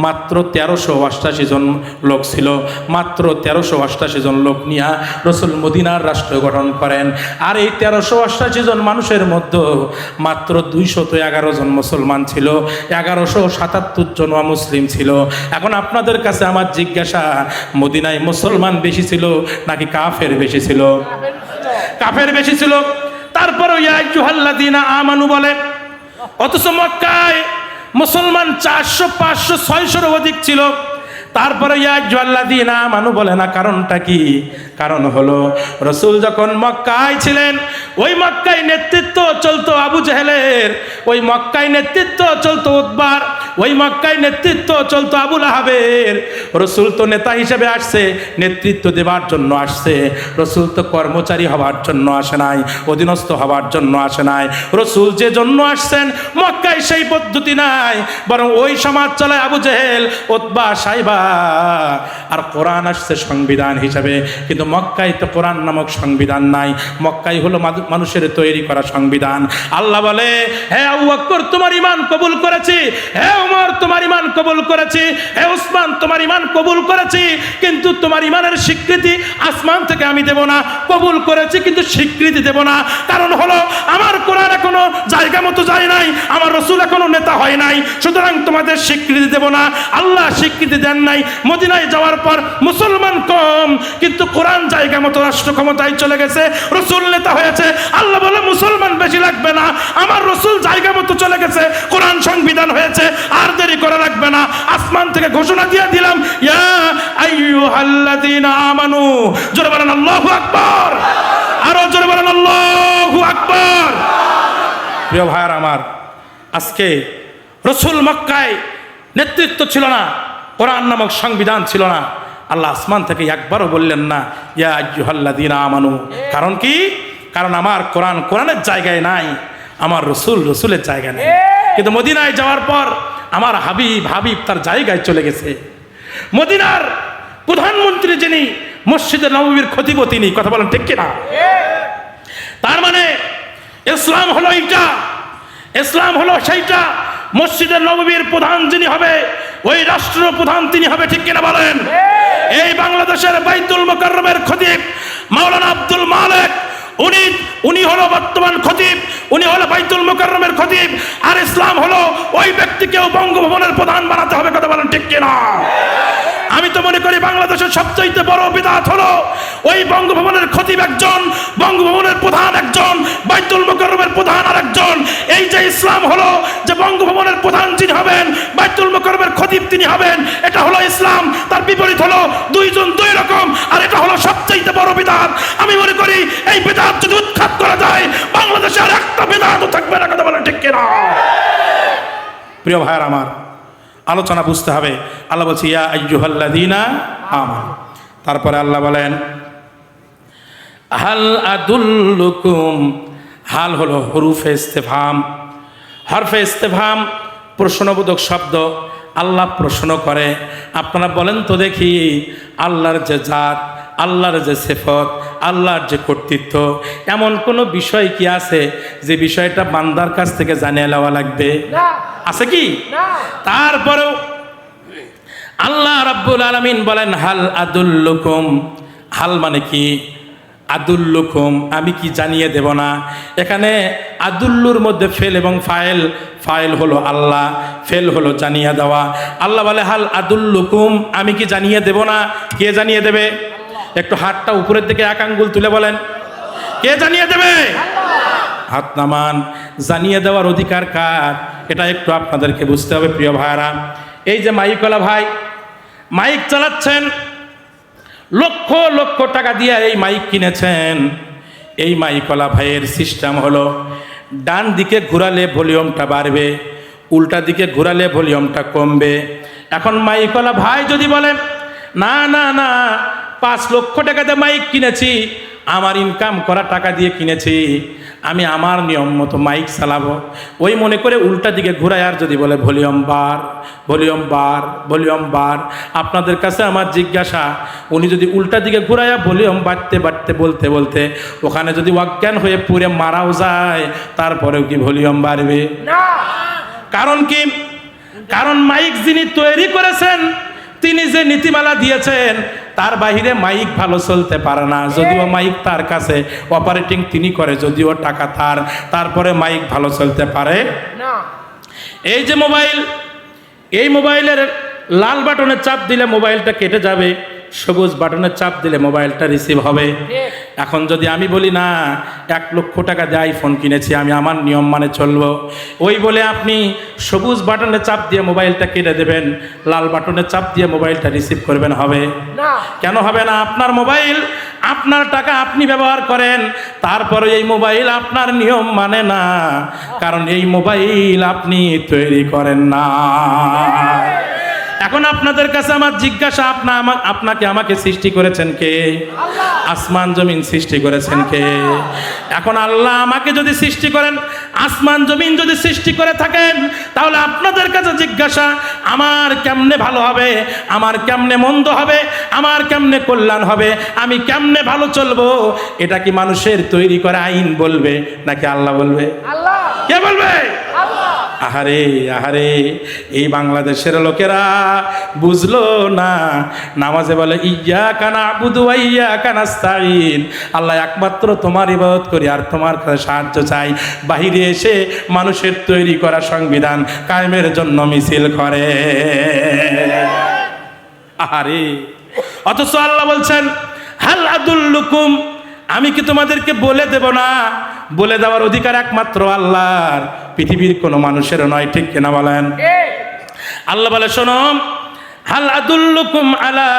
মাত্র 1388 জন লোক ছিল। মাত্র 1388 জন লোক নিয়ে রাসূল মদিনার রাষ্ট্র গঠন করেন। আর এই 1388 জন মানুষের মধ্যে মাত্র 211 জন মুসলমান ছিল, 1177 জন অমুসলিম ছিল। এখন আপনাদের কাছে আমার জিজ্ঞাসা, মদিনায় মুসলমান বেশি ছিল নাকি কাফের বেশি ছিল? কাফের বেশি ছিল। তারপরে ইয়া আইয়ুহাল্লাযীনা আমানু বলে, অথচ মক্কায় মুসলমান 400, 500, 600 অধিক ছিল। তারপরে ইয়া আইয়ুহাল্লাযীনা আমানু বলে না। কারণটা কি? কারণ হলো, রাসূল যখন মক্কায় ছিলেন, ওই মক্কায় নেতৃত্ব চলতো আবু জেহেলের, ওই মক্কায় নেতৃত্ব চলতো উতবার, ওই মক্কায় নেতৃত্ব চলতো আবু লাহাবের। রাসূল তো নেতা হিসেবে আসছে, নেতৃত্ব দেওয়ার জন্য আসছে। রাসূল তো কর্মচারী হওয়ার জন্য আসে নাই, অধীনস্থ হওয়ার জন্য আসে নাই। রাসূল যে জন্য আসছেন, মক্কায় সেই পদ্ধতি নাই, বরং ওই সমাজ চলে আবু জেহেল, উতবা, সাইবা। আর কোরআন আসছে সংবিধান হিসাবে, কিন্তু মক্কায় তো কোরআন নামক সংবিধান নাই। মক্কায় হলো মানুষের তৈরি করা সংবিধান। আল্লাহ বলে, হে আবু বকর, তোমার ঈমান কবুল করেছি, হে উমর তোমার ঈমান কবুল করেছি, হে উসমান তোমার ঈমান কবুল করেছি, কিন্তু তোমার ঈমানের স্বীকৃতি আসমান থেকে আমি দেব না। কবুল করেছি কিন্তু স্বীকৃতি দেব না, কারণ হলো আমার কোরআন এখনো জায়গা মতো যায় নাই, আমার রাসূল এখনো নেতা হয় নাই, সুতরাং তোমাদের স্বীকৃতি দেব না। আল্লাহ স্বীকৃতি দেন নাই। মদিনায় যাওয়ার পর মুসলমান কম, কিন্তু কোরআন জায়গা মতো রাষ্ট্র ক্ষমতায় চলে গেছে, রাসূল নেতা হয়েছে। আল্লাহ বলে মুসলমান বেশি লাগবে না, আমার রাসূল জায়গা মতো চলে গেছে, কোরআন সংবিধান হয়েছে, আর দেরি করা লাগবে না। আসমান থেকে ঘোষণা দিয়ে দিলাম, ইয়া আইয়ুহাল্লাযীনা আমানু, জোরে বলেন আল্লাহু আকবার, আরো জোরে বলেন আল্লাহু আকবার। প্রিয় ভাইয়ার আমার, আজকে রাসূল মক্কায় নেতৃত্ব ছিল না, কোরআন নামক সংবিধান ছিল না, আল্লাহ আসমান থেকে একবারও বললেন না ইয়া আইয়ুহাল্লাযীনা আমানু। কারণ কি? কারণ আমার কোরআন কোরআনের জায়গায় নাই, আমার রাসূল রাসূলের জায়গায় নাই। কিন্তু মদিনায় যাওয়ার পর আমার হাবিব হাবিব তার জায়গায় চলে গেছে। মদিনার প্রধানমন্ত্রী যিনি, মসজিদে নববীর খতিব তিনি, কথা বলেন ঠিক কিনা? তার মানে ইসলাম হলো এইটা, ইসলাম হলো সেইটা। মসজিদের নববীর প্রধান যিনি হবে, ওই রাষ্ট্র প্রধান তিনি হবে, ঠিক কিনা বলেন? এই বাংলাদেশের বাইতুল মুকাররমের খতিব মাওলানা আব্দুল মালেক, উনি হলো বর্তমান খতিব, উনি হলো বাইতুল মুকাররমের খতিব। আর ইসলাম হলো ওই ব্যক্তিকেও বঙ্গভবনের প্রধান বানাতে হবে, কথা বলেন ঠিক কিনা? আমি তো মনে করি বাংলাদেশের সবচেয়ে বড় বিদআত হলো ওই বঙ্গভবনের খতিব একজন, বঙ্গভবনের প্রধান একজন, বাইতুল মুকাররমের প্রধান আরেকজন। এই যে ইসলাম হলো যে বঙ্গভবনের প্রধান যিনি হবেন, বাইতুল মুকাররমের খতিব তিনি হবেন, এটা হলো ইসলাম। তার বিপরীত হলো দুইজন দুই রকম, আর এটা হলো সবচেয়ে বড় বিদআত। আমি মনে করি এই বিদআত যদি উৎখাত করা যায়, বাংলাদেশে আর একটা বিদআতও থাকবে না, কথা বলেন ঠিক কিনা? প্রিয় ভাইয়ার আমার, আলোচনা বুঝতে হবে। আল্লাহ বলছে ইয়া আইয়ুহাল্লাযীনা আমানু, তারপরে আল্লাহ বলেন হাল আদুল্লুকুম। হাল হলো হরফে ইস্তেফহাম, হরফে ইস্তেফহাম প্রশ্নবোধক শব্দ। আল্লাহ প্রশ্ন করে, আপনারা বলেন তো দেখি, আল্লাহর যে জাত, আল্লাহর যে সিফত, আল্লাহর যে কর্তৃত্ব, এমন কোনো বিষয় কি আছে যে বিষয়টা বান্দার কাছ থেকে জানিয়ে নেওয়া লাগবে? আছে কি? তারপরেও আল্লাহ রাব্বুল আলামিন বলেন হাল আদুল্লুকুম। হাল মানে কি? আদুল্লুকুম, আমি কি জানিয়ে দেব না? এখানে আদুল্লুর মধ্যে ফেল এবং ফাইল, ফাইল হলো আল্লাহ, ফেল হলো জানিয়ে দেওয়া। আল্লাহ বলে হাল আদুল্লুকুম, আমি কি জানিয়ে দেব না? কে জানিয়ে দেবে? একটু হাতটা উপরের দিকে এক আঙ্গুল তুলে বলেন, কে জানিয়ে দেবে? হাত নামান। জানিয়ে দেওয়ার অধিকার কার? এটা একটু আপনাদেরকে বুঝতে হবে প্রিয় ভাইরা। এই যে মাইকওয়ালা ভাই মাইক চালাচ্ছেন, লক্ষ লক্ষ টাকা দিয়ে এই মাইক কিনেছেন। এই মাইকওয়ালা ভাইয়ের সিস্টেম হলো ডান দিকে ঘোরালে ভলিউমটা বাড়বে, উল্টা দিকে ঘোরালে ভলিউমটা কমবে। এখন মাইকওয়ালা ভাই যদি বলে না না না, 5 লক্ষ টাকাতে মাইক কিনেছি, আমার ইনকাম করা টাকা দিয়ে কিনেছি, আমি আমার নিয়ম মতো মাইক চালাবো, ওই মনে করে উল্টা দিকে ঘুরায় আর যদি বলে ভলিউম বার, ভলিউম বার, ভলিউম বার, আপনাদের কাছে আমার জিজ্ঞাসা, উনি যদি উল্টা দিকে ঘুরাইয়া ভলিউম বাড়তে বাড়তে বলতে বলতে ওখানে যদি অজ্ঞান হয়ে পুরে মারাও যায়, তারপরেও কি ভলিউম বাড়বে? না। কারণ কি? কারণ মাইক যিনি তৈরি করেছেন, তিনি যে নীতিমালা দিয়েছেন, তার বাহিরে মাইক ভালো চলতে পারে না। যদিও মাইক তার কাছে, অপারেটিং তিনি করে, যদিও টাকা তার, তারপরে মাইক ভালো চলতে পারে না। এই যে মোবাইল, এই মোবাইলের লাল বাটনে চাপ দিলে মোবাইলটা কেটে যাবে, সবুজ বাটনে চাপ দিলে মোবাইলটা রিসিভ হবে। এখন যদি আমি বলি না 1 লক্ষ টাকা দিয়ে আইফোন কিনেছি, আমি আমার নিয়ম মানে চলবো, ওই বলে আপনি সবুজ বাটনে চাপ দিয়ে মোবাইলটা কেটে দেবেন, লাল বাটনে চাপ দিয়ে মোবাইলটা রিসিভ করবেন, হবে না? কেন হবে না? আপনার মোবাইল, আপনার টাকা আপনি ব্যবহার করেন, তারপরে এই মোবাইল আপনার নিয়ম মানে না, কারণ এই মোবাইল আপনি তৈরি করেন না। এখন আপনাদের কাছে আমার জিজ্ঞাসা, আপনাকে আমাকে সৃষ্টি করেছেন কে? আসমান জমিন সৃষ্টি করেছেন কে? এখন আল্লাহ আমাকে যদি সৃষ্টি করেন, আসমান জমিন যদি সৃষ্টি করে থাকেন, তাহলে আপনাদের কাছে জিজ্ঞাসা, আমার কেমনে ভালো হবে, আমার কেমনে মন্দ হবে, আমার কেমনে কল্যাণ হবে, আমি কেমনে ভালো চলবো, এটা কি মানুষের তৈরি করা আইন বলবে নাকি আল্লাহ বলবে? আল্লাহ। কে বলবে? আল্লাহ। আহারে আহারে, এই বাংলাদেশের লোকেরা বুঝলো না, নামাজে বলে ইয়্যাকা না'বুদু ওয়া ইয়্যাকা নাস্তাঈন, আল্লাহ একমাত্র তোমার ইবাদত করি আর তোমার কাছে সাহায্য চাই। বাহিরে এসে মানুষের তৈরি করা সংবিধান কায়েমের জন্য মিছিল করে। আহারে, অথচ আল্লাহ বলছেন হাল আদুল্লুকুম, আমি কি তোমাদেরকে বলে দেব না? বলে দেওয়ার অধিকার একমাত্র আল্লাহর, পৃথিবীর কোনো মানুষের নয়, ঠিক কিনা বলেন? আল্লাহ বলে শোনো, হাল আদুল্লুকুম আলা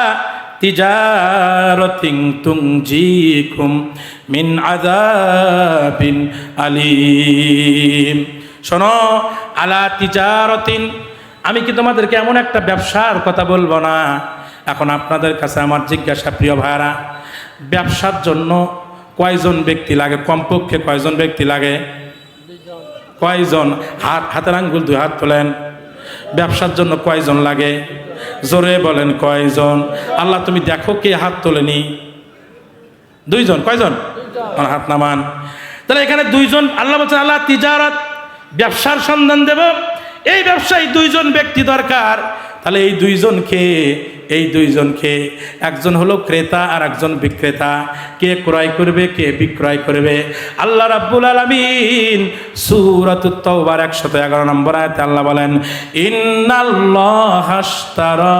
তিজারাতিন তুনজিকুম মিন আযাবিন আলীম। শোনো, আলা তিজারাতিন, আমি কি তোমাদেরকে এমন একটা ব্যবসার কথা বলবো না? এখন আপনাদের কাছে আমার জিজ্ঞাসা, প্রিয় ভাইরা, ব্যবসার জন্য কয়জন ব্যক্তি লাগে? কমপক্ষে কয়জন ব্যক্তি লাগে? কয়জন? হাতের আঙ্গুল দুই হাত তোলেন। ব্যবসার জন্য কয়জন লাগে? জোরে বলেন কয়জন? আল্লাহ তুমি দেখো কে হাত তোলেনি? দুইজন। কয়জন? হাত নামান। তাহলে এখানে দুইজন। আল্লাহ বলছেন আল্লাহ তিজারাত, ব্যবসার সন্ধান দেব, এই ব্যবসায় দুইজন ব্যক্তি দরকার। তাহলে এই দুইজনকে, এই দুইজনকে, একজন হলো ক্রেতা আর একজন বিক্রেতা। কে ক্রয় করবে, কে বিক্রয় করবে? আল্লাহ রাব্বুল আলামিন সূরাতুত তাওবার 111 নম্বর আয়াতে আল্লাহ বলেন ইন্নাল্লাহা আশতারা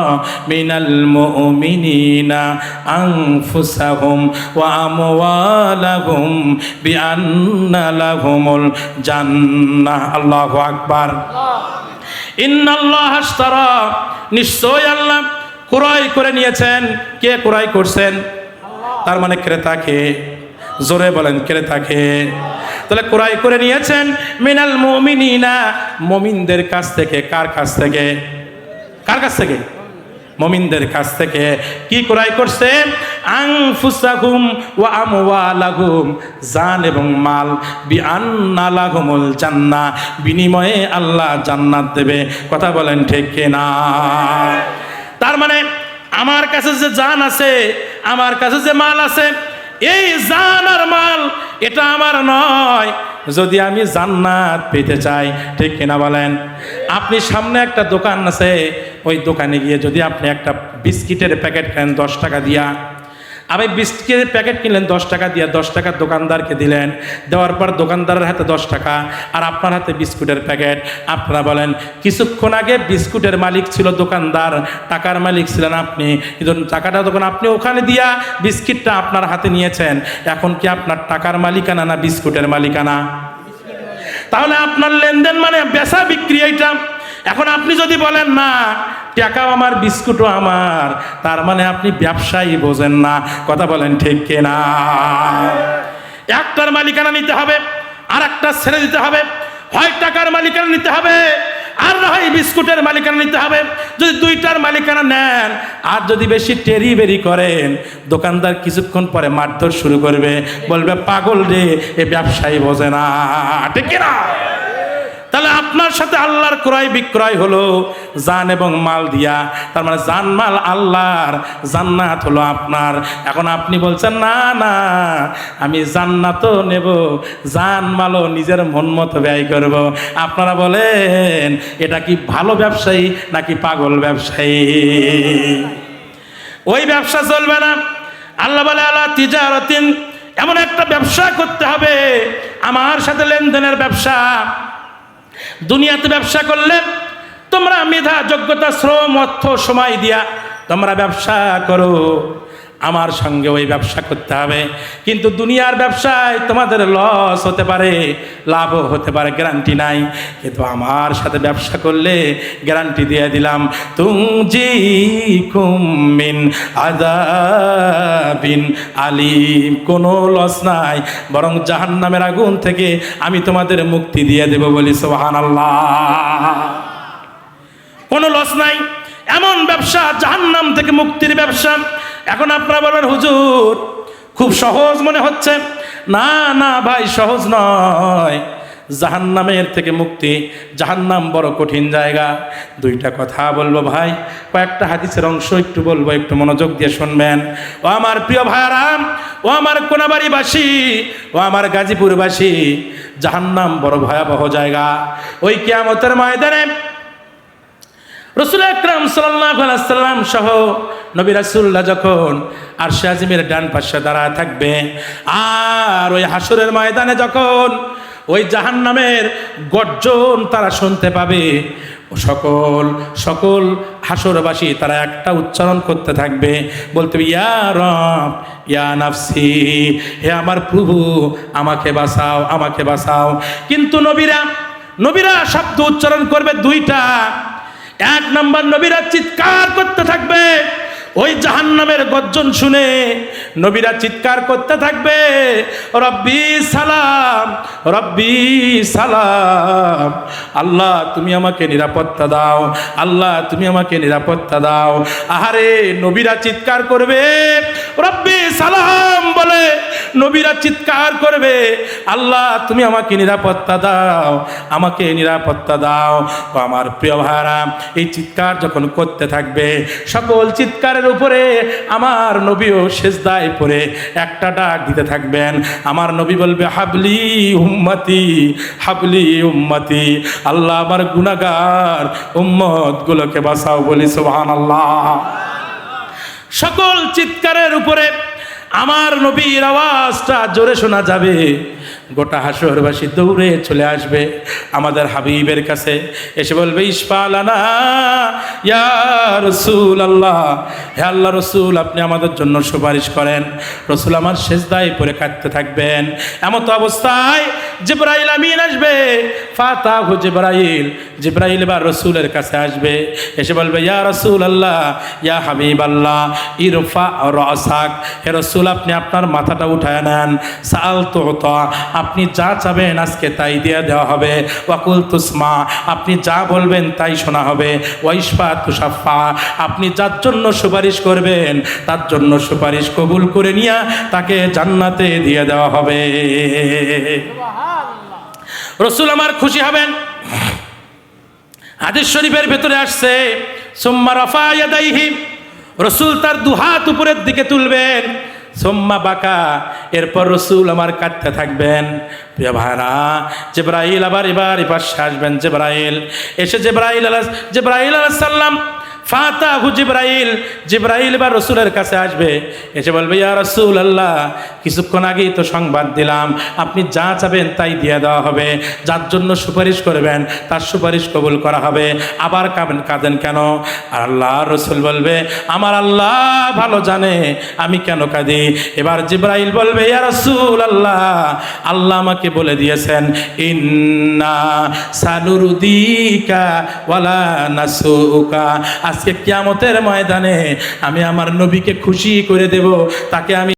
মিনাল মুমিনিনা আনফুসাহুম ওয়া আমওয়ালাহুম বিআন্না লাহুমুল জান্নাহ। আল্লাহু আকবার। ইন্নাল্লাহা আশতারা, নিশ্চয় আল্লাহ ক্রয় করে নিয়েছেন। কে ক্রয় করছেন? তার মানে ক্রেতাকে। জোরে বলেন ক্রেতাকে। তাহলে ক্রয় করে নিয়েছেন মিনাল মুমিনিনা, মুমিনদের কাছ থেকে। কার কাছ থেকে? কার কাছ থেকে? মুমিনদের কাছ থেকে। কি ক্রয় করছে? আনফুসাহুম ওয়া আমওয়ালাহুম, জান এবং মাল। বিআন্না লাহুমুল জান্নাহ, বিনিময়ে আল্লাহ জান্নাত দেবে। কথা বলেন ঠিক কিনা? তার মানে আমার কাছে যে জান আছে, আমার কাছে যে মাল আছে, এই জান আর মাল এটা আমার নয়। যদি আমি জান্নাত পেতে চাই, ঠিক কিনা বলেন? আপনি সামনে একটা দোকান আছে, ওই দোকানে গিয়ে যদি আপনি একটা বিস্কিটের প্যাকেট কেনেন 10 টাকা দিয়া, আপনি বিস্কিটের প্যাকেট কিনলেন 10 টাকা দিয়া, 10 টাকা দোকানদারকে দিলেন, দেওয়ার পর দোকানদারের হাতে 10 টাকা আর আপনার হাতে বিস্কুটের প্যাকেট। আপনারা বলেন কিছুক্ষণ আগে বিস্কুটের মালিক ছিল দোকানদার, টাকার মালিক ছিলেন আপনি, কিন্তু টাকাটা তখন আপনি ওখানে দিয়া বিস্কিটটা আপনার হাতে নিয়েছেন। এখন কি আপনার টাকার মালিকানা না বিস্কুটের মালিকানা? তাহলে আপনার লেনদেন মানে বেচা বিক্রি এইটা। এখন আপনি যদি বলেন না টাকাও আমার বিস্কুটও আমার, তার মানে আপনি ব্যবসায়ী বোঝেন না। কথা বলেন ঠিক কিনা? একটার মালিকানা নিতে হবে আর একটা ছেড়ে দিতে হবে। হয় টাকার মালিকানা নিতে হবে আর না হয় বিস্কুটের মালিকানা নিতে হবে। যদি দুইটার মালিকানা নেন আর যদি বেশি টেরি বেরি করেন, দোকানদার কিছুক্ষণ পরে মারধর শুরু করবে, বলবে পাগল রে, এ ব্যবসায়ী বোঝে না। ঠিক কিনা? তাহলে আপনার সাথে আল্লাহর ক্রয় বিক্রয় হলো জান এবং মাল দিয়া। তার মানে জান মাল আল্লাহর, জান্নাত হলো আপনার। এখন আপনি বলছেন না না আমি জান্নাতও নেব, জান মালও নিজের মন মতো ব্যয় করব। আপনারা বলেন এটা কি ভালো ব্যবসায়ী নাকি পাগল ব্যবসায়ী? ওই ব্যবসা চলবে না। আল্লাহ বলে আলা তিজারাতিন, এমন একটা ব্যবসা করতে হবে আমার সাথে লেনদেনের ব্যবসা। দুনিয়াতে ব্যবসা করলে তোমরা মেধা, যোগ্যতা, শ্রম, অর্থ, সময় দিয়া তোমরা ব্যবসা করো, আমার সঙ্গে ওই ব্যবসা করতে হবে। কিন্তু দুনিয়ার ব্যবসায় তোমাদের লস হতে পারে, লাভও হতে পারে, গ্যারান্টি নাই। কিন্তু আমার সাথে ব্যবসা করলে গ্যারান্টি দিয়ে দিলাম, তুনজিকুম মিন আযাবিন আলীম, কোনো লস নাই, বরং জাহান্নামের আগুন থেকে আমি তোমাদের মুক্তি দিয়ে দেব। বলি সুবহানাল্লাহ। কোনো লস নাই, এমন ব্যবসা, জাহান্নাম থেকে মুক্তির ব্যবসা। এখন আপনারা বলবেন হুজুর খুব সহজ মনে হচ্ছে। না না ভাই, সহজ নয়। জাহান্নামের থেকে মুক্তি। জাহান্নাম বড় কঠিন জায়গা। দুইটা কথা বলবো ভাই, কয়েকটা হাদিসের অংশ একটু বলবো, একটু মনোযোগ দিয়ে শুনবেন। ও আমার প্রিয় ভাইরাম, ও আমার কোনাবাড়িবাসী, ও আমার গাজীপুরবাসী, জাহান্নাম বড় ভয়াবহ জায়গা। ওই কিয়ামতের ময়দানে রাসূল আকরাম সাল্লাল্লাহু আলাইহি ওয়াসাল্লাম সহ নবী রাসূলরা যখন আরশে আজিমের ডান পাশে দাঁড়ায় থাকবে, আর ওই হাসরের ময়দানে যখন ওই জাহান্নামের গর্জন তারা শুনতে পাবে, সকল হাসরবাসী তারা একটা উচ্চারণ করতে থাকবে, বলতে হবে, ইয়া রব ইয়া নাফসি, হে আমার প্রভু আমাকে বাঁচাও, আমাকে বাঁচাও। কিন্তু নবীরা শব্দ উচ্চারণ করবে দুইটা। এক নম্বর, নবীরা চিৎকার করতে থাকবে, ওই জাহান্নামের গর্জন শুনে নবীরা চিৎকার করতে থাকবে, রব্বি সালাম, রব্বি সালাম, আল্লাহ তুমি আমাকে নিরাপত্তা দাও, আল্লাহ তুমি আমাকে নিরাপত্তা দাও। আহারে নবীরা চিৎকার করবে রব্বি সালাম বলে, নবীরা চিৎকার করবে, আল্লাহ তুমি আমাকে নিরাপত্তা দাও, আমাকে নিরাপত্তা দাও। ও আমার প্রিয় ভাইরা, এই চিৎকার যখন করতে থাকবে, সকল চিৎকারের উপরে আমার নবীও সেজদায় পড়ে একটা ডাক দিতে থাকবেন। আমার নবী বলবে, হাবলি উম্মতি, হাবলি উম্মতি, আল্লাহ আমার গুনাহগার উম্মত গুলোকে বাঁচাও, বলি সুবহানাল্লাহ। সকল চিৎকারের উপরে আমার নবীর আওয়াজটা জোরে শোনা যাবে। গোটা হাসরবাসী দৌড়ে চলে আসবে আমাদের হাবিবের কাছে, এসে বলবে, ইশফালানা ইয়া রাসূলুল্লাহ, হে আল্লাহ রসুল আপনি আমাদের জন্য সুপারিশ করেন। রসুল আমার সেজদায় পড়ে কাঁদতে থাকবেন। এমত অবস্থায় জিবরাইল আমিন আসবে, ফাতাহু জিবরাইল, জিবরাইল বা রসুলের কাছে আসবে, এসে বলবে, ইয়া রাসূলুল্লাহ ইয়া হাবিবাল্লাহ ইরফা রাসাক, হে রসুল আপনি আপনার মাথাটা উঠায় নেন। সাআলতু উতা, আপনি যা চাবেন আজকে তাই দিয়ে দেওয়া হবে। ওয়াকুল তুসমা, আপনি যা বলবেন তাই শোনা হবে। ওয়াইশফা তুশাফা, আপনি যার জন্য সুপারিশ করবেন তার জন্য সুপারিশ কবুল করে নিয়ে তাকে জান্নাতে দিয়ে দেওয়া হবে। রসুল আমার খুশি হবেন। হাদিস শরীফের ভেতরে আসছে, সুম্মা রাফা ইয়াদাইহি, রসুল তার দুহাত উপরের দিকে তুলবেন, সোম্মা বাকা, এরপর রসুল আমার কাঁদতে থাকবেন। প্রিয় ভাইরা, জিবরাইল আবার এবার পাশে আসবেন। জিবরাইল এসে জিবরাইল আলাইহিস সালাম, ফাতাহু জিবরাইল, জিবরাইল বা রসুলের কাছে আসবে, এসে বলবে, ইয়া রাসূলুল্লাহ কিছুক্ষণ আগেই তো সংবাদ দিলাম আপনি যা চাবেন তাই দিয়ে দেওয়া হবে, যার জন্য সুপারিশ করবেন তার সুপারিশ কবুল করা হবে, আবার কাঁদেন কেন? আর আল্লাহ রসুল বলবে, আমার আল্লাহ ভালো জানে আমি কেন কাঁদি। এবার জিবরাইল বলবে, ইয়া রাসূলুল্লাহ আল্লাহ আমাকে বলে দিয়েছেন, ইন্না সানুরদিকা ওয়ালা নাসুকা, আজকে কিয়ামতের ময়দানে আমি আমার নবীকে খুশি করে দেব, তাকে আমি